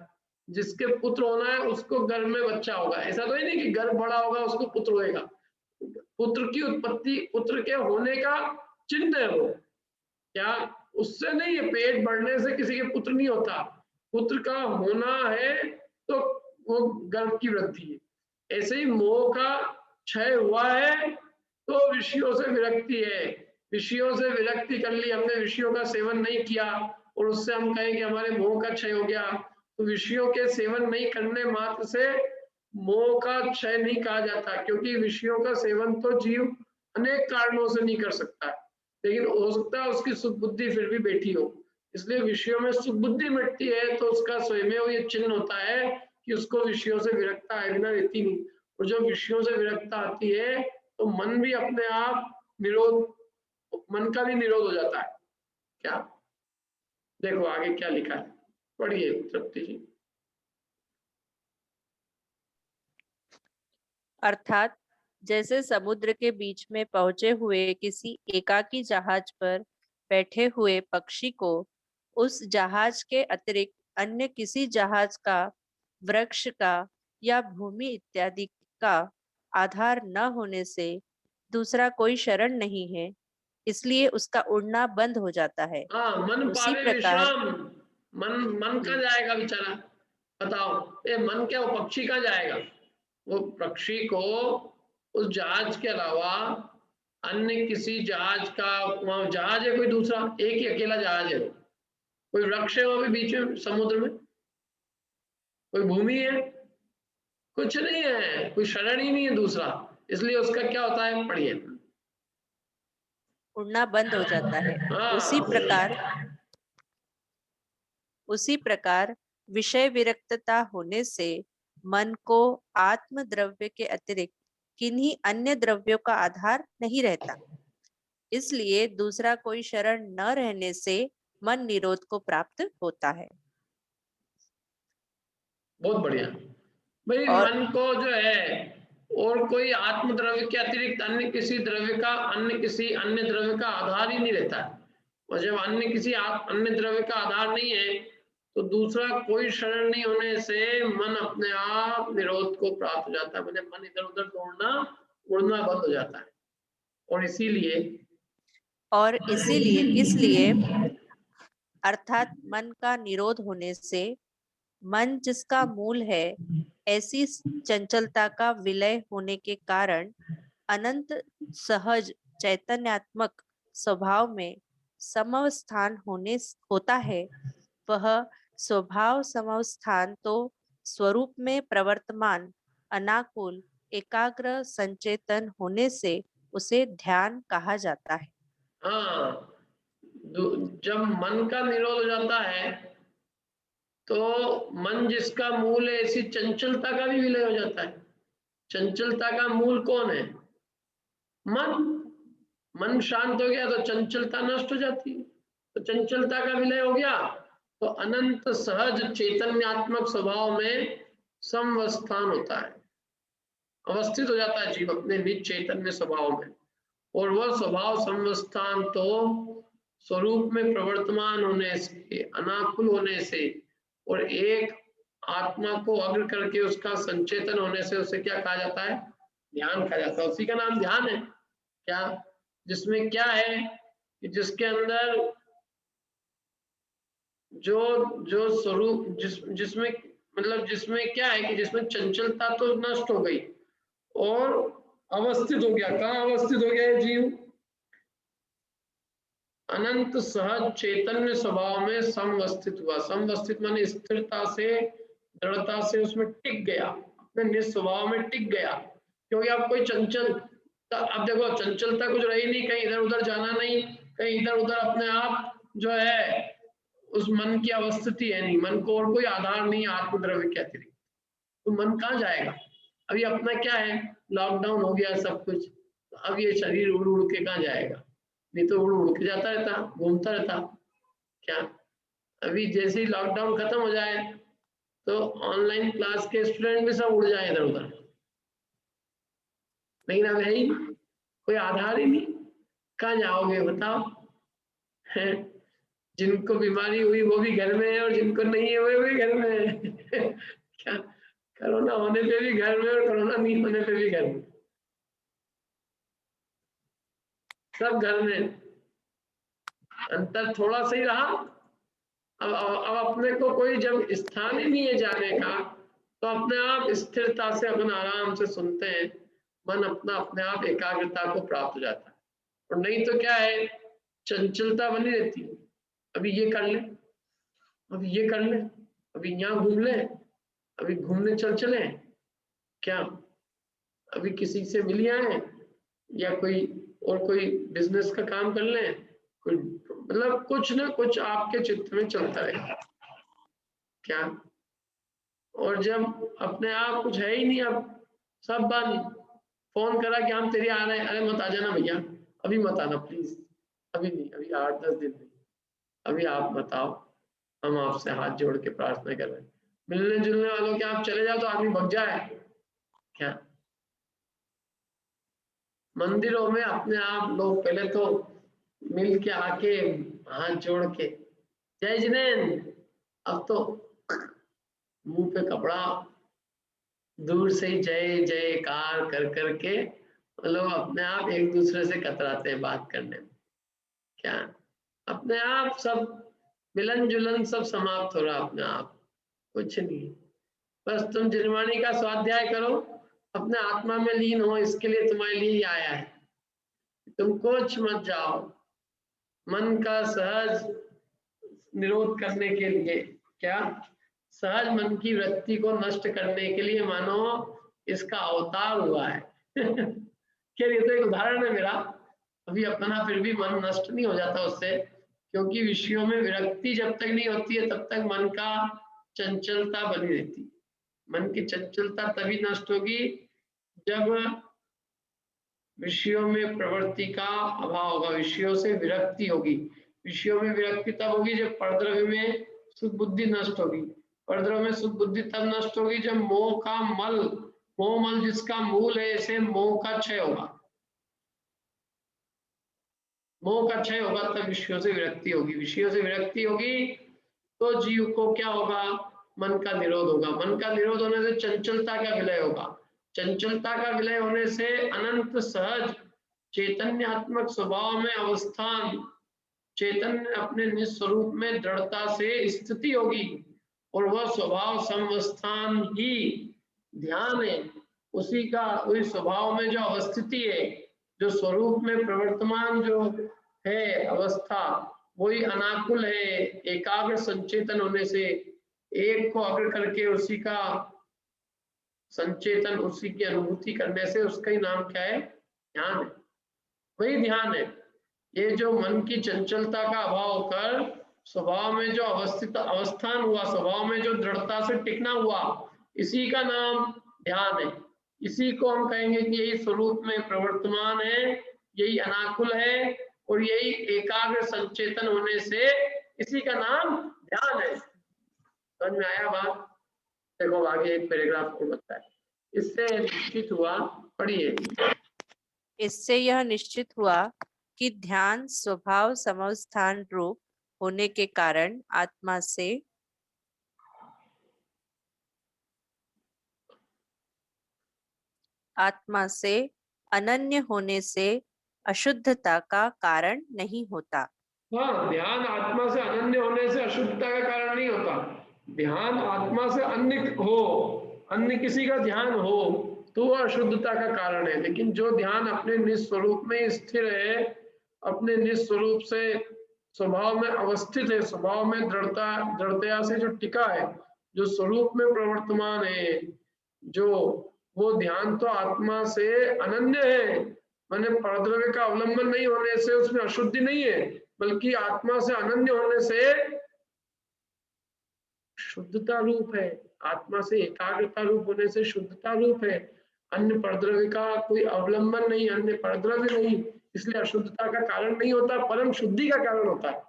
जिसके पुत्र होना है उसको गर्भ में बच्चा होगा, ऐसा तो ही नहीं कि गर्भ बड़ा होगा उसको पुत्र होएगा। पुत्र की उत्पत्ति, पुत्र के होने का चिन्ह है वो। क्या उससे नहीं है, पेट बढ़ने से किसी के पुत्र नहीं होता, पुत्र का होना है तो वो गर्भ की वृद्धि है। ऐसे ही मोह का क्षय हुआ है तो विषयों से विरक्ति है। विषयों से विरक्ति कर ली हमने, विषयों का सेवन नहीं किया और उससे हम कहें कि हमारे मोह का क्षय हो गया, तो विषयों के सेवन नहीं करने मात्र से मोह का क्षय नहीं कहा जाता, क्योंकि विषयों का सेवन तो जीव अनेक कारणों से नहीं कर सकता, लेकिन हो सकता है उसकी सुख बुद्धि फिर भी बैठी हो। इसलिए विषयों में सुख बुद्धि मिटती है तो उसका स्वयं ये चिन्ह होता है कि उसको विषयों से विरक्ता है, बिना रहती नहीं। और जब विषयों से विरक्ता आती है तो मन भी अपने आप निरोध, मन का भी निरोध हो जाता है। क्या देखो आगे क्या लिखा है, पढ़िए तृप्ति जी। अर्थात जैसे समुद्र के बीच में पहुंचे हुए किसी एकाकी जहाज पर बैठे हुए पक्षी को उस जहाज के अतिरिक्त अन्य किसी जहाज का, वृक्ष का या भूमि इत्यादि का आधार न होने से दूसरा कोई शरण नहीं है, इसलिए उसका उड़ना बंद हो जाता है। हाँ, मन उसी पावे प्रकार विश्राम। मन कहाँ जाएगा बेचारा, बताओ, ये मन क्या, वो पक्षी कहाँ जाएगा? वो पक्षी को उस जहाज के अलावा अन्य किसी जहाज का, वहां जहाज है कोई दूसरा, एक ही अकेला जहाज है, कोई वृक्ष है वहां पे बीच में समुद्र में, कोई भूमि है, कुछ नहीं है, कोई शरण ही नहीं है दूसरा, इसलिए उसका क्या होता है, पढ़िए। उड़ना बंद हो जाता है। उसी प्रकार विषय विरक्तता होने से मन को आत्म द्रव्य के अतिरिक्त किन्हीं अन्य द्रव्यों का आधार नहीं रहता, इसलिए दूसरा कोई शरण न रहने से मन निरोध को प्राप्त होता है। बहुत बढ़िया भाई। और मन को जो है और कोई आत्म द्रव्य के अतिरिक्त अन्य किसी द्रव्य का, अन्य किसी अन्य द्रव्य का आधार ही नहीं रहता है। और जब अन्य किसी अन्य द्रव्य का आधार नहीं है तो दूसरा कोई शरण नहीं होने से मन अपने आप निरोध को प्राप्त हो जाता है, मतलब मन इधर उधर दौड़ना उड़ना बंद हो जाता है। और इसलिए अर्थात मन का निरोध होने से मन जिसका मूल है, ऐसी चंचलता का विलय होने के कारण अनंत सहज चैतन्यात्मक स्वभाव में समवस्थान होता है। वह स्वभाव समवस्थान तो स्वरूप में प्रवर्तमान अनाकुल एकाग्र संचेतन होने से उसे ध्यान कहा जाता है। हाँ, जब मन का निरोध हो जाता है तो मन जिसका मूल है, ऐसी चंचलता का भी विलय हो जाता है। चंचलता का मूल कौन है? मन शांत हो गया तो चंचलता नष्ट हो जाती है। तो चंचलता का विलय हो गया तो अनंत सहज चैतन्यात्मक स्वभाव में समवस्थान होता है, अवस्थित हो जाता है जीव अपने निज चैतन्य स्वभाव में। और वह स्वभाव समवस्थान तो स्वरूप में प्रवर्तमान होने से, अनाकुल होने से और एक आत्मा को अग्र करके उसका संचेतन होने से उसे क्या कहा जाता है? ध्यान कहा जाता है। उसी का नाम ध्यान है। क्या? जिसमें क्या है कि जिसके अंदर जो स्वरूप जिसमें मतलब जिसमें क्या है कि जिसमें चंचलता तो नष्ट हो गई और अवस्थित हो गया। कहाँ अवस्थित हो गया है जीव? अनंत सहज चैतन्य स्वभाव में समवस्थित हुआ। समवस्थित माने स्थिरता से, दृढ़ता से उसमें टिक गया, अपने निज स्वभाव में टिक गया। क्योंकि आप कोई चंचल, अब देखो चंचलता कुछ रही नहीं, कहीं इधर उधर जाना नहीं, कहीं इधर उधर अपने आप जो है उस मन की अवस्थिति है नहीं, मन को और कोई आधार नहीं आत्मद्रव्य के अतिरिक्त, तो मन कहाँ जाएगा? अभी अपना क्या है, लॉकडाउन हो गया सब कुछ, तो अब ये शरीर उड़ उड़ के कहाँ जाएगा? नहीं तो उड़ उड़ के जाता रहता, घूमता रहता। क्या? अभी जैसे ही लॉकडाउन खत्म हो जाए तो ऑनलाइन क्लास के स्टूडेंट भी सब उड़ जाए इधर उधर, लेकिन अब है ही कोई आधार ही नहीं, कहाँ जाओगे बताओ? है जिनको बीमारी हुई वो भी घर में है और जिनको नहीं है वो भी घर में है। क्या? कोरोना होने पे भी घर में और कोरोना नहीं होने पे भी घर में, सब घर में। अंतर थोड़ा सा ही रहा। अब अपने को कोई जब स्थान ही नहीं है जाने का तो अपने आप स्थिरता से अपन आराम से सुनते हैं, मन अपना अपने आप एकाग्रता को प्राप्त हो जाता है। और नहीं तो क्या है, चंचलता बनी रहती है। अभी ये कर ले, अभी ये कर ले, अभी यहाँ घूम ले, अभी घूमने चले क्या, अभी किसी से मिल आए या कोई बिजनेस का काम कर ले, कोई मतलब कुछ ना कुछ आपके चित्त में चलता रहेगा। क्या? और जब अपने आप कुछ है ही नहीं, अब सब बंद, फोन करा कि हम तेरी आ रहे हैं, अरे मत आ जाना भैया, अभी मत आना प्लीज, अभी नहीं, अभी 8-10 दिन नहीं, अभी आप बताओ, हम आपसे हाथ जोड़ के प्रार्थना कर रहे हैं। मिलने जुलने वालों के आप चले जाओ तो आदमी भग जाए। क्या? मंदिरों में अपने आप लोग पहले तो मिल के आके हाथ जोड़ के जय जिनेन्द्र, अब तो मुंह पे कपड़ा, दूर से ही जय जयकार कर करके लोग अपने आप एक दूसरे से कतराते हैं बात करने में। क्या? अपने आप सब मिलन जुलन सब समाप्त हो रहा, अपने आप कुछ नहीं। बस तुम जिनवाणी का स्वाध्याय करो, अपने आत्मा में लीन हो, इसके लिए तुम्हारे लिए ही आया है। तुम कुछ मत जाओ, मन का सहज निरोध करने के लिए, क्या सहज मन की वृत्ति को नष्ट करने के लिए मानो इसका अवतार हुआ है। क्या ये तो एक उदाहरण है मेरा। अभी अपना फिर भी मन नष्ट नहीं हो जाता उससे, क्योंकि विषयों में विरक्ति जब तक नहीं होती है तब तक मन का चंचलता बनी रहती। मन की चंचलता तभी नष्ट होगी जब विषयों में प्रवृत्ति का अभाव होगा, विषयों से विरक्ति होगी। विषयों में विरक्ति तब होगी जब परद्रव्य में शुद्ध बुद्धि नष्ट होगी। परद्रव्य में शुद्ध बुद्धि तब नष्ट होगी जब मोह का मल, मोह मल जिसका मूल है, ऐसे मोह का क्षय होगा। मोह का क्षय होगा तब विषयों से विरक्ति होगी। विषयों से विरक्ति होगी तो जीव को क्या होगा, मन का निरोध होगा। मन का निरोध होने से चंचलता का विलय होगा। चंचलता का विलय होने से अनंत सहज चैतन्यात्मक स्वभाव में अवस्थान, चैतन्य अपने निज स्वरूप में दृढ़ता से स्थिति होगी। और वह स्वभाव समवस्थान ही ध्यान है। उसी का, उस स्वभाव में जो अवस्थिति है, जो स्वरूप में प्रवर्तमान जो है अवस्था, वही अनाकुल है। एकाग्र संचेतन होने से, एक को अग्र करके उसी का संचेतन, उसी की अनुभूति करने से उसका ही नाम क्या है, ध्यान है। वही ध्यान है। ये जो मन की चंचलता का अभाव होकर स्वभाव में जो अवस्थित अवस्थान हुआ, स्वभाव में जो दृढ़ता से टिकना हुआ, इसी का नाम ध्यान है। इसी को हम कहेंगे कि यही स्वरूप में प्रवर्तमान है, यही अनाकुल है और यही एकाग्र संचेतन होने से इसी का नाम ध्यान है। समझ में आया बात? देखो आगे एक पैराग्राफ को बताए, इससे निश्चित हुआ, पढ़िए। इससे यह निश्चित हुआ कि ध्यान स्वभाव समवस्थान रूप होने के कारण आत्मा से अनन्य होने से अशुद्धता का कारण नहीं होता। हाँ, ध्यान आत्मा से अनन्य होने से अशुद्धता का कारण नहीं होता। ध्यान आत्मा से अन्य हो, अन्य किसी का ध्यान हो तो वह अशुद्धता का कारण है। लेकिन जो ध्यान अपने निस्वरूप में स्थिर है, अपने निस्वरूप से स्वभाव में अवस्थित है, स्वभाव में दृढ़ता से जो टिका है, जो स्वरूप में प्रवर्तमान है, जो वो ध्यान तो आत्मा से अनन्य है। माने परद्रव्य का अवलंबन नहीं होने से उसमें अशुद्धि नहीं है, बल्कि आत्मा से अनन्य होने से शुद्धता रूप है। आत्मा से एकाग्रता रूप होने से शुद्धता रूप है। अन्य परद्रव्य का कोई अवलंबन नहीं, अन्य परद्रव्य नहीं, इसलिए अशुद्धता का कारण नहीं होता, परम शुद्धि का कारण होता है।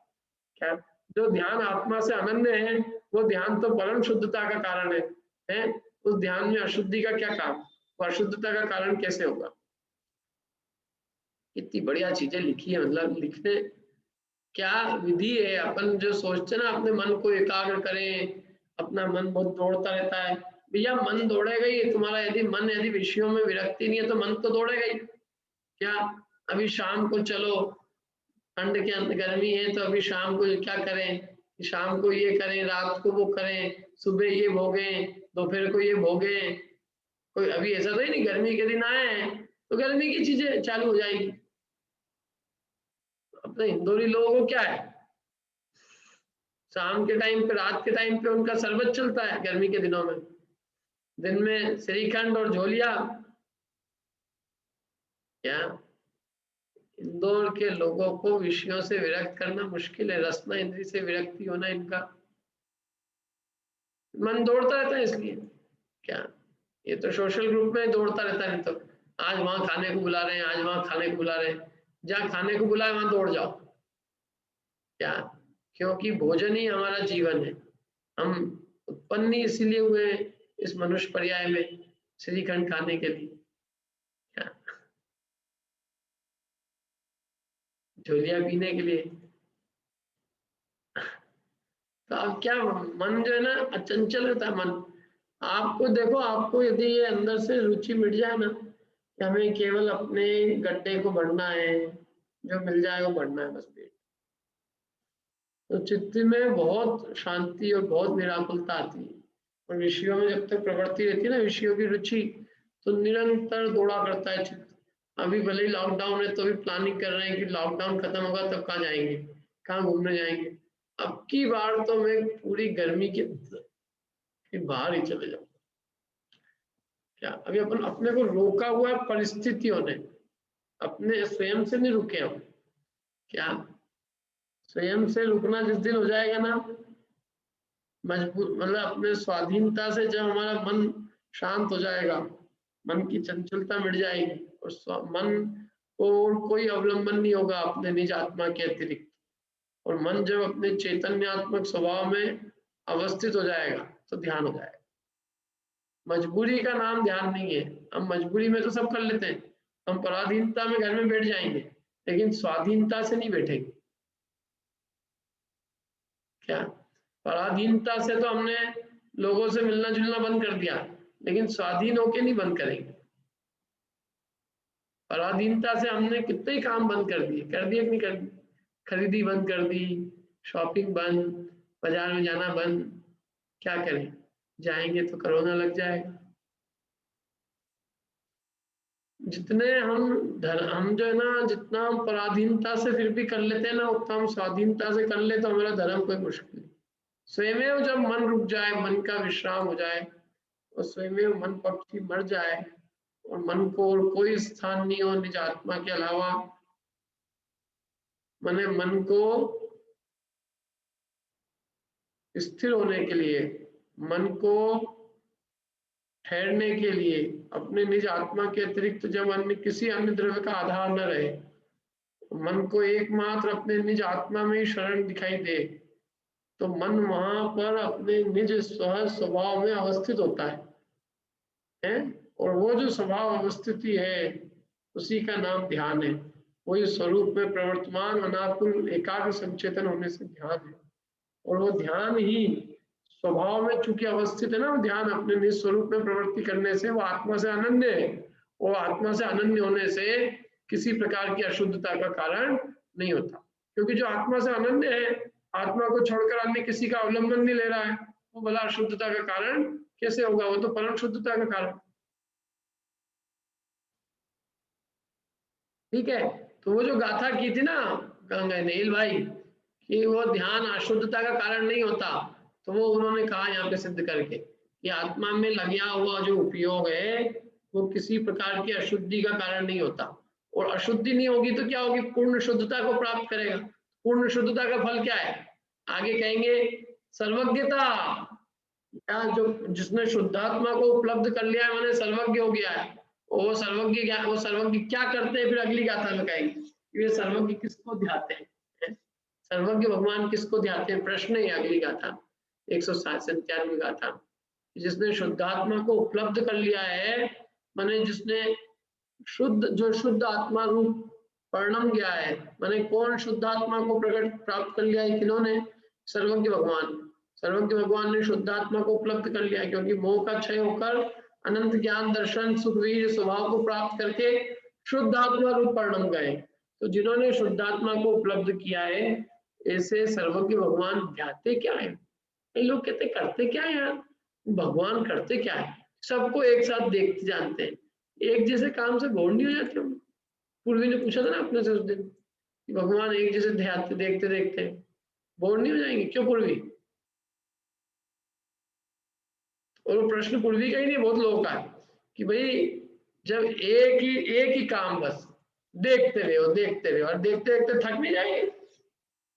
क्या? जो ध्यान आत्मा से अनन्य है वो ध्यान तो परम शुद्धता का कारण है? उस ध्यान में अशुद्धि का क्या काम? वो अशुद्धता का कारण कैसे होगा? इतनी बढ़िया चीजें लिखी है, मतलब लिखने क्या विधि है। अपन जो सोचते ना अपने मन को एकाग्र करें, अपना मन बहुत दौड़ता रहता है। भैया मन दौड़ेगा ही, तुम्हारा यदि विषयों में विरक्ति नहीं है तो मन तो दौड़ेगा ही। क्या अभी शाम को चलो, ठंड के अंदर गर्मी है तो अभी शाम को क्या करें, शाम को ये करें, रात को वो करें, सुबह ये भोगें, दोपहर को ये भोगें। कोई अभी ऐसा तो नहीं, गर्मी के दिन आए हैं तो गर्मी की चीजें चालू हो जाएगी। अपने इंदौरी लोगों को क्या है, शाम के टाइम पे, रात के टाइम पे उनका शरबत चलता है गर्मी के दिनों में, दिन में श्रीखंड और झोलिया। क्या इंदौर के लोगों को विषयों से विरक्त करना मुश्किल है, रसना इंद्री से विरक्ति होना, इनका मन दौड़ता रहता है इसलिए। क्या ये तो सोशल ग्रुप में दौड़ता रहता है, नहीं तो आज वहां खाने को बुला रहे हैं, आज वहां खाने को बुला रहे हैं, जहाँ खाने को बुलाए वहां दौड़ जाओ। क्या? क्योंकि भोजन ही हमारा जीवन है। हम उत्पन्न ही इसीलिए हुए इस मनुष्य पर्याय में, श्रीखंड खाने के लिए। क्या? झोलिया पीने के लिए। तो अब क्या, मन जो है ना अचंचल रहता है मन। आपको देखो, आपको यदि ये अंदर से रुचि मिट जाए ना कि हमें केवल अपने गड्ढे को भरना है, जो मिल जाए वो भरना है बस पेट, तो चित्त में बहुत शांति और बहुत निराकुलता आती है। और विषयों में जब तक प्रवृत्ति रहती है ना, विषयों की रुचि, तो निरंतर दौड़ा करता है चित्त। अभी भले ही लॉकडाउन है तो भी प्लानिंग कर रहे हैं कि लॉकडाउन खत्म होगा तब कहाँ जाएंगे, कहाँ घूमने जाएंगे। अब की बार तो मैं पूरी गर्मी के बाहर ही चले जाऊँ। क्या अभी अपन अपने को रोका हुआ है परिस्थितियों ने, अपने स्वयं से नहीं रुके हम। क्या स्वयं से रुकना जिस दिन हो जाएगा ना, मजबूर मतलब अपने स्वाधीनता से जब हमारा मन शांत हो जाएगा, मन की चंचलता मिट जाएगी और मन को कोई अवलंबन नहीं होगा अपने निज आत्मा के अतिरिक्त, और मन जब अपने चैतन्यात्मक स्वभाव में अवस्थित हो जाएगा तो ध्यान हो जाएगा। मजबूरी का नाम ध्यान नहीं है। हम मजबूरी में तो सब कर लेते हैं, हम पराधीनता में घर में बैठ जाएंगे लेकिन स्वाधीनता से नहीं बैठेंगे। क्या पराधीनता से तो हमने लोगों से मिलना जुलना बंद कर दिया, लेकिन स्वाधीन होके नहीं बंद करेंगे। पराधीनता से हमने कितने ही काम बंद कर दिए कि नहीं कर दिए? खरीदी बंद कर दी, शॉपिंग बंद, बाजार में जाना बंद। क्या करें, जाएंगे तो कोरोना लग जाएगा। जितने हम जो है ना, जितना हम पराधीनता से फिर भी कर लेते हैं ना, उतना हम स्वाधीनता से कर ले तो हमारा धर्म कोई मुश्किल नहीं। स्वयं जब मन रुक जाए, मन का विश्राम हो जाए और स्वयं मन पक्षी मर जाए और मन को और कोई स्थान नहीं हो निज आत्मा के अलावा, मैंने मन को स्थिर होने के लिए, मन को ठहरने के लिए अपने निज आत्मा के अतिरिक्त जब अन्य किसी अन्य द्रव्य का आधार न रहे, मन को एकमात्र अपने निज आत्मा में ही शरण दिखाई दे, तो मन वहां पर अपने निज स्वभाव में अवस्थित होता है? और वो जो स्वभाव अवस्थिति है उसी का नाम ध्यान है। वही स्वरूप में प्रवर्तमान अनाकुल एकाग्र संचेतन होने से ध्यान है। और वो ध्यान ही स्वभाव में चूंकि अवस्थित है ना, वो ध्यान अपने निज स्वरूप में प्रवृत्ति करने से वो आत्मा से अनन्य है। वो आत्मा से अनन्य होने से किसी प्रकार की अशुद्धता का कारण नहीं होता, क्योंकि जो आत्मा से अनन्य है, आत्मा को छोड़कर अन्य किसी का अवलंबन नहीं ले रहा है, वो भला अशुद्धता का कारण कैसे होगा? वो तो परम शुद्धता का कारण। ठीक है, तो वो जो गाथा की थी ना नील भाई कि वो ध्यान अशुद्धता का कारण नहीं होता, तो वो उन्होंने कहा यहाँ पे सिद्ध करके कि आत्मा में लगा हुआ जो उपयोग है वो किसी प्रकार की अशुद्धि का कारण नहीं होता। और अशुद्धि नहीं होगी तो क्या होगी? पूर्ण शुद्धता को प्राप्त करेगा। पूर्ण शुद्धता का फल क्या है? आगे कहेंगे सर्वज्ञता। क्या जो जिसने शुद्धात्मा को उपलब्ध कर लिया है मैंने सर्वज्ञ हो गया है। वो सर्वज्ञ क्या करते हैं? फिर अगली गाथा में कहेंगे ये सर्वज्ञ किसको ध्याते हैं, सर्वज्ञ भगवान किसको ध्याते हैं? प्रश्न है अगली गाथा 197 गाथा। जिसने शुद्धात्मा को उपलब्ध कर लिया है, माने जिसने शुद्ध आत्मा रूप परिणम गया है, माने कौन शुद्ध आत्मा को प्रकट प्राप्त कर लिया है? किन्होंने? सर्वज्ञ भगवान। सर्वज्ञ भगवान ने शुद्धात्मा को उपलब्ध कर लिया है, क्योंकि मोह का क्षय होकर अनंत ज्ञान दर्शन सुखवीर स्वभाव को प्राप्त करके शुद्ध आत्मा रूप परिणम गए। तो जिन्होंने शुद्धात्मा को उपलब्ध किया है, ऐसे सर्वज्ञ भगवान ध्याते क्या है? ये लोग कहते करते क्या है यार? भगवान करते क्या है? सबको एक साथ देखते जानते हैं, एक जैसे काम से बोर नहीं हो जाते हम? पूर्वी ने पूछा था ना अपने से उस दिन कि भगवान एक जैसे ध्याते देखते देखते बोर नहीं हो जाएंगे? क्यों पूर्वी? और वो प्रश्न पूर्वी का ही नहीं, बहुत लोगों का है कि भाई जब एक ही काम बस देखते रहे और देखते देखते थक नहीं जाएंगे?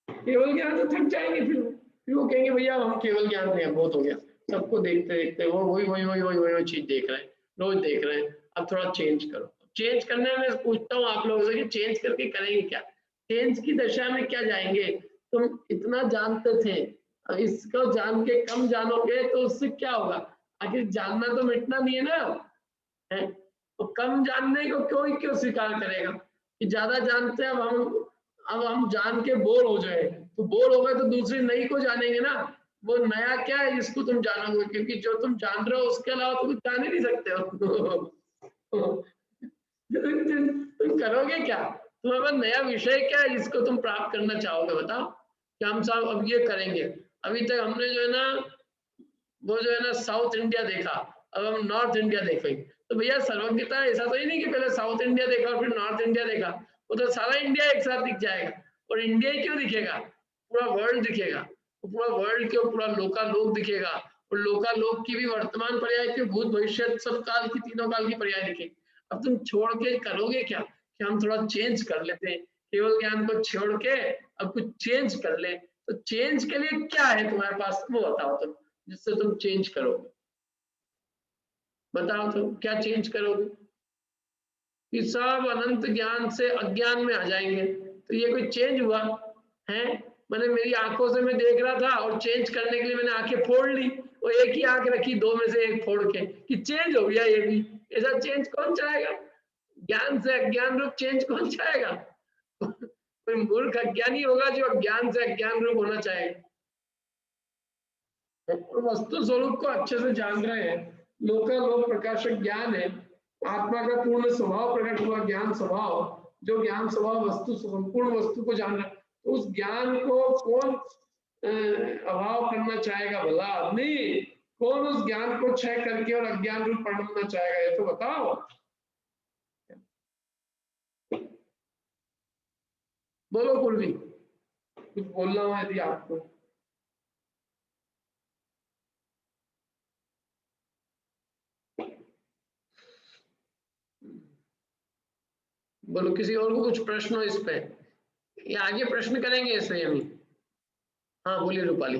केवल ज्ञान तो थक जाएंगे, फिर वो कहेंगे भैया हम केवल ज्ञान नहीं, बहुत हो गया, सबको देखते देखते वो वही चीज देख रहे हैं, रोज देख रहे हैं, अब थोड़ा चेंज करो। चेंज करने में पूछता हूँ आप लोगों से कि चेंज करके करेंगे क्या? चेंज की दशा में क्या जाएंगे? तुम इतना जानते थे, अब इसको जान के कम जानोगे तो उससे क्या होगा? आखिर जानना तो मिटना नहीं है ना, है? तो कम जानने को क्यों स्वीकार करेगा कि ज्यादा जानते हैं? अब हम जान के बोर हो जाए, तो बोर हो गए तो दूसरी नई को जानेंगे ना। वो नया क्या है जिसको तुम जानोगे? क्योंकि जो तुम जान रहे हो उसके अलावा तुम जान ही नहीं सकते हो। तुम करोगे क्या? तुम्हारे पास नया विषय क्या है जिसको तुम प्राप्त करना चाहोगे? बताओ कि हम सब अब ये करेंगे। अभी तक हमने जो है ना वो जो है ना साउथ इंडिया देखा, अब हम नॉर्थ इंडिया देखेंगे। तो भैया सर्वज्ञता ऐसा तो ही नहीं कि पहले साउथ इंडिया देखा और फिर नॉर्थ इंडिया देखा, वो तो सारा इंडिया एक साथ दिख जाएगा। और इंडिया ही क्यों दिखेगा? पूरा वर्ल्ड दिखेगा, पूरा वर्ल्ड क्यों, पूरा लोकालोक दिखेगा। और लोकालोक की भी वर्तमान पर्याय की, भूत भविष्य सब काल की, तीनों काल की पर्याय दिखेगी। अब तुम छोड़ के करोगे क्या कि हम थोड़ा चेंज कर लेते हैं, केवल ज्ञान को छोड़ के अब कुछ चेंज कर ले? तो चेंज के लिए क्या है तुम्हारे पास, वो बताओ तुम, जिससे तुम चेंज करोगे। बताओ तो क्या चेंज करोगे? कि सब अनंत ज्ञान से अज्ञान में आ जाएंगे, तो ये कोई चेंज हुआ है? मैंने मेरी आंखों से मैं देख रहा था और चेंज करने के लिए मैंने आंखें फोड़ ली, और एक ही आंख रखी, दो में से एक फोड़ के, कि चेंज हो गया ये भी। ऐसा चेंज कौन चाहेगा? ज्ञान से अज्ञान रूप चेंज कौन चाहेगा? कोई मूर्ख अज्ञानी होगा जो अज्ञान से अज्ञान रूप होना चाहेगा। वस्तु स्वरूप को अच्छे से जान रहे हैं, लोकालोक प्रकाशक ज्ञान है, आत्मा का पूर्ण स्वभाव प्रकट हुआ ज्ञान स्वभाव, जो ज्ञान स्वभाव वस्तु संपूर्ण वस्तु को जान रहा है, तो उस ज्ञान को कौन अभाव करना चाहेगा? भला नहीं, कौन उस ज्ञान को क्षय करके और अज्ञान रूप पढ़ना चाहेगा? ये तो बताओ। बोलो पूर्वी, कुछ बोलना हो यदि आपको। बोलो, किसी और को कुछ प्रश्न हो इस पे, या आगे प्रश्न करेंगे इसमें हम? हाँ बोलिए रूपाली।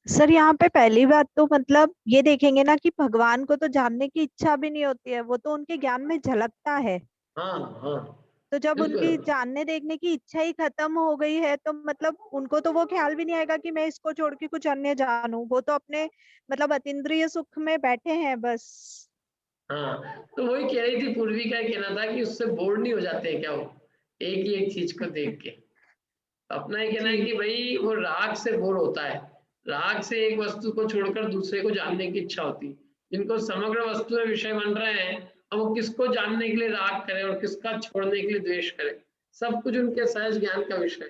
सर यहाँ पे पहली बात तो मतलब ये देखेंगे ना कि भगवान को तो जानने की इच्छा भी नहीं होती है, वो तो उनके ज्ञान में झलकता है। हाँ हाँ तो जब उनकी बिल्कुल। जानने देखने की इच्छा ही खत्म हो गई है तो मतलब उनको तो वो ख्याल भी नहीं आएगा कि मैं इसको छोड़ के कुछ अन्य जानूं। वो तो अपने मतलब अतीन्द्रिय सुख में बैठे हैं बस। हाँ तो वही कह रही थी, पूर्वी का कहना था कि उससे बोर नहीं हो जाते हैं क्या वो एक ही एक चीज को देख के। अपना ही कहना है जी कि भाई वो राग से बोर होता है, राग से एक वस्तु को छोड़कर दूसरे को जानने की इच्छा होती है। जिनको समग्र वस्तु में विषय बन रहे हैं, अब वो किसको जानने के लिए राग करे और किसका छोड़ने के लिए द्वेष करे, सब कुछ उनके सहज ज्ञान का विषय है।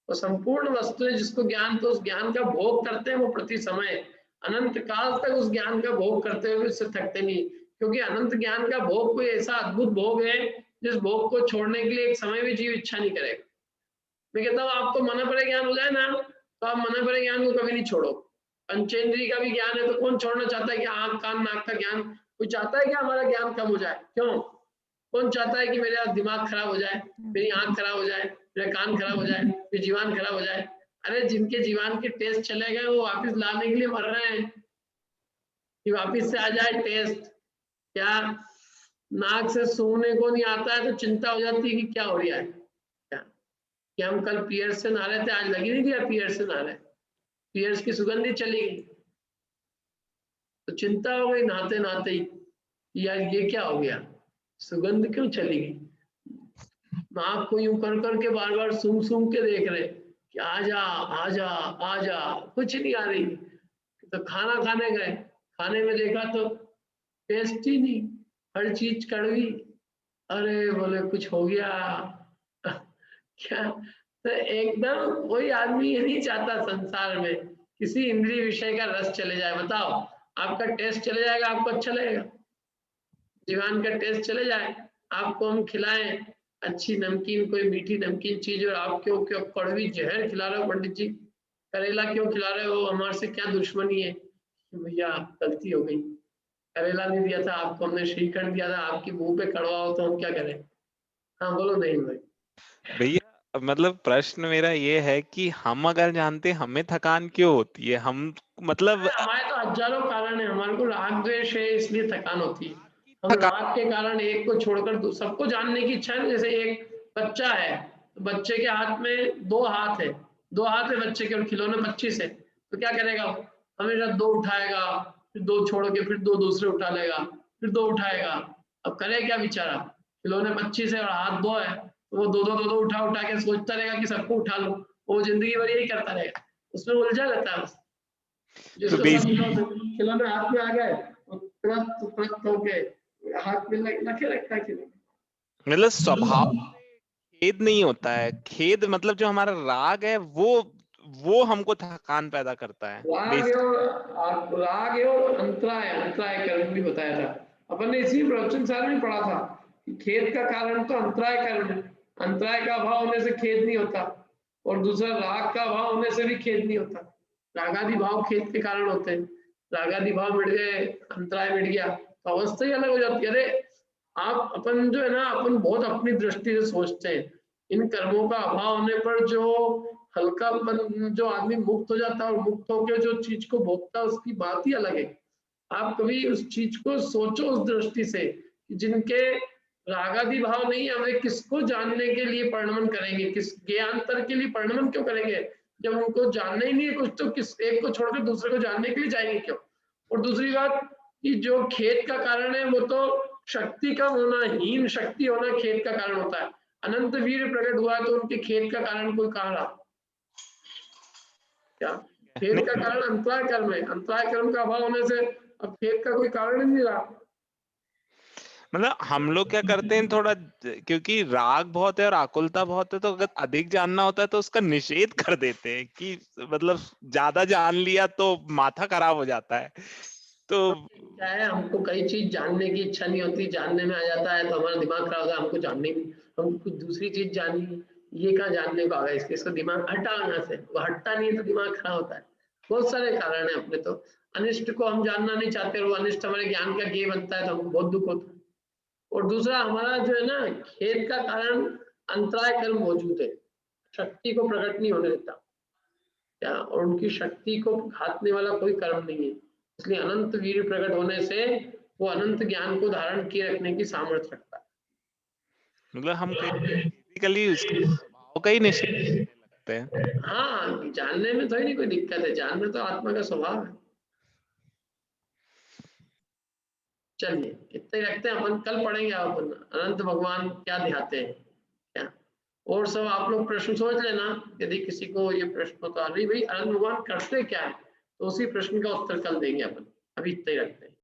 और संपूर्ण वस्तुएं जिसको ज्ञान, तो उस ज्ञान का भोग करते हैं वो प्रति समय अनंत काल तक उस ज्ञान का भोग करते हुए उससे थकते नहीं, क्योंकि अनंत ज्ञान का भोग कोई ऐसा अद्भुत भोग है जिस भोग को छोड़ने के लिए एक समय भी जीव इच्छा नहीं करेगा। मैं कहता हूँ आपको मना पड़े ज्ञान हो जाए ना, तो आप मना पड़े ज्ञान को कभी नहीं छोड़ो। पंचेंद्रिय का भी ज्ञान है तो कौन छोड़ना चाहता है कि आंख कान नाक का ज्ञान, कोई चाहता है कि हमारा ज्ञान कम हो जाए? क्यों? कौन चाहता है कि मेरा दिमाग खराब हो जाए, मेरी आंख खराब हो जाए, मेरा कान खराब हो जाए, मेरी जीवान खराब हो जाए? अरे जिनके जीवान के टेस्ट चले गए वो वापस लाने के लिए मर रहे हैं कि वापस से आ जाए टेस्ट। क्या नाक से सूंघने को नहीं आता है तो चिंता हो जाती है कि क्या हो रहा है, क्या कि हम कल पियर्स से नहा रहे थे, आज लगी नहीं दिया पियर्स से नहा रहे, पियर्स की सुगंध ही चली गई, तो चिंता हो गई नहाते नहाते ही, यार ये क्या हो गया, सुगंध क्यों चली गई? नाक को यूं कर करके बार बार सूंघ सूंघ के देख रहे कि आजा आजा आजा, कुछ नहीं आ रही। तो खाना खाने गए, खाने में देखा तो टेस्ट ही नहीं, हर चीज कड़वी। अरे बोले कुछ हो गया क्या? तो एकदम कोई आदमी ये नहीं चाहता संसार में किसी इंद्रिय विषय का रस चले जाए। बताओ, आपका टेस्ट चले जाएगा आपको अच्छा लगेगा? जीवन का टेस्ट चले जाए, आपको हम खिलाएं अच्छी नमकीन, कोई मीठी नमकीन चीज, और आप क्यों क्यों कड़वी जहर खिला रहे हो? पंडित जी करेला क्यों खिला रहे हो? हमारे से क्या दुश्मनी है? भैया गलती हो गई, करेला नहीं दिया था आपको, हमने श्रीखंड दिया था, आपकी मुंह पे कड़वा हो तो हम क्या करें? हाँ बोलो। नहीं भाई, भैया मतलब प्रश्न मेरा ये है कि हम अगर जानते हमें थकान क्यों होती है, हम मतलब हमारे तो हजारों कारण है। हमारे को राग द्वेष है इसलिए थकान होती है। हम थकान। राग के कारण एक को छोड़कर सबको जानने की इच्छा है ना। जैसे एक बच्चा है तो बच्चे के हाथ में दो हाथ है, दो हाथ है बच्चे के और खिलौने 25 है, तो क्या करेगा? हमेशा दो उठाएगा, फिर दो छोड़ के फिर दो दूसरे उठा लेगा, फिर दो उठाएगा। अब करे क्या बेचारा? खिलौने 25 है और हाथ दो है, तो वो दो दो दो दो उठा उठा के सोचता रहेगा कि सबको उठा लो। वो जिंदगी भर यही करता रहेगा, उसमें उलझा रहता है। तो जिसको सब खिलौने हाथ में आ गए वो तुरंत होके हाथ में रखे रखता है खिलौने। मतलब स्वभाव खेद नहीं होता है, खेद मतलब जो हमारा राग है वो हमको थकान पैदा करता है राग है और अंतराय, अंतराय कर्म भी बताया था अपन ने, इसी प्रवचन सार में पढ़ा था कि खेद का कारण तो अंतराय कर्म है। अंतराय का अभाव होने से खेद नहीं होता, और दूसरा राग का अभाव होने से भी खेद नहीं होता। रागादि भाव खेद के कारण होते हैं, रागादि भाव मिट गए, अंतराय मिट गया तो अवस्था ही अलग हो जाती है। अरे आप अपन जो है ना, अपन बहुत अपनी दृष्टि से सोचते हैं। इन कर्मों का अभाव होने पर जो हल्का जो आदमी मुक्त हो जाता है और मुक्त होकर जो चीज को भोगता है उसकी बात ही अलग है। आप कभी उस चीज को सोचो उस दृष्टि से कि जिनके रागादि भाव नहीं है, हमें किसको जानने के लिए परिणमन करेंगे, किस ज्ञानतर के लिए परिणमन क्यों करेंगे? जब उनको जानना ही नहीं है कुछ तो किस एक को छोड़कर दूसरे को जानने के लिए जाएंगे क्यों? और दूसरी बात कि जो खेद का कारण है वो तो शक्ति का होना, हीन शक्ति होना खेद का कारण होता है। अनंत वीर प्रकट हुआ तो उनके खेद का कारण कोई कहाँ रहा? क्या खेद का कारण अंतराय कर्म है, अंतराय कर्म का अभाव होने से अब खेद का कोई कारण ही नहीं रहा। मतलब हम लोग क्या करते हैं थोड़ा, क्योंकि राग बहुत है और आकुलता बहुत है, तो अगर अधिक जानना होता है तो उसका निषेध कर देते हैं कि मतलब ज्यादा जान लिया तो माथा खराब हो जाता है। तो क्या है, हमको कई चीज जानने की इच्छा नहीं होती, जानने में आ जाता है तो हमारा दिमाग खराब होता है। हमको जानने नहीं, हम कुछ दूसरी चीज जानी, ये कहाँ जानने को आ गया, इसका दिमाग हटा यहाँ से, वो हटता नहीं है तो दिमाग खराब होता है। बहुत सारे कारण है अपने। तो अनिष्ट को हम जानना नहीं चाहते और वो अनिष्ट हमारे ज्ञान का गेय बनता है तो हमको बहुत दुख होता है। और दूसरा हमारा जो है ना, खेद का कारण अंतराय कर्म मौजूद है, शक्ति को प्रकट नहीं होने देता। क्या, और उनकी शक्ति को घातने वाला कोई कर्म नहीं है। इसलिए अनंत वीर प्रकट होने से वो अनंत ज्ञान को धारण किए रखने की सामर्थ्य रखता है। मतलब हम बेसिकली उसके स्वभाव का ही निषेध करने लगते हैं। हाँ, जानने में थोड़ी नहीं कोई दिक्कत है, जानना तो आत्मा का स्वभाव है। चलिए इतने रखते हैं, अपन कल पढ़ेंगे अपन अनंत भगवान क्या दिखाते हैं क्या। और सब आप लोग प्रश्न सोच लेना, यदि किसी को ये प्रश्न तो नहीं भाई अनंत भगवान करते क्या है, तो उसी प्रश्न का उत्तर कल देंगे अपन। अभी इतना ही रखते हैं।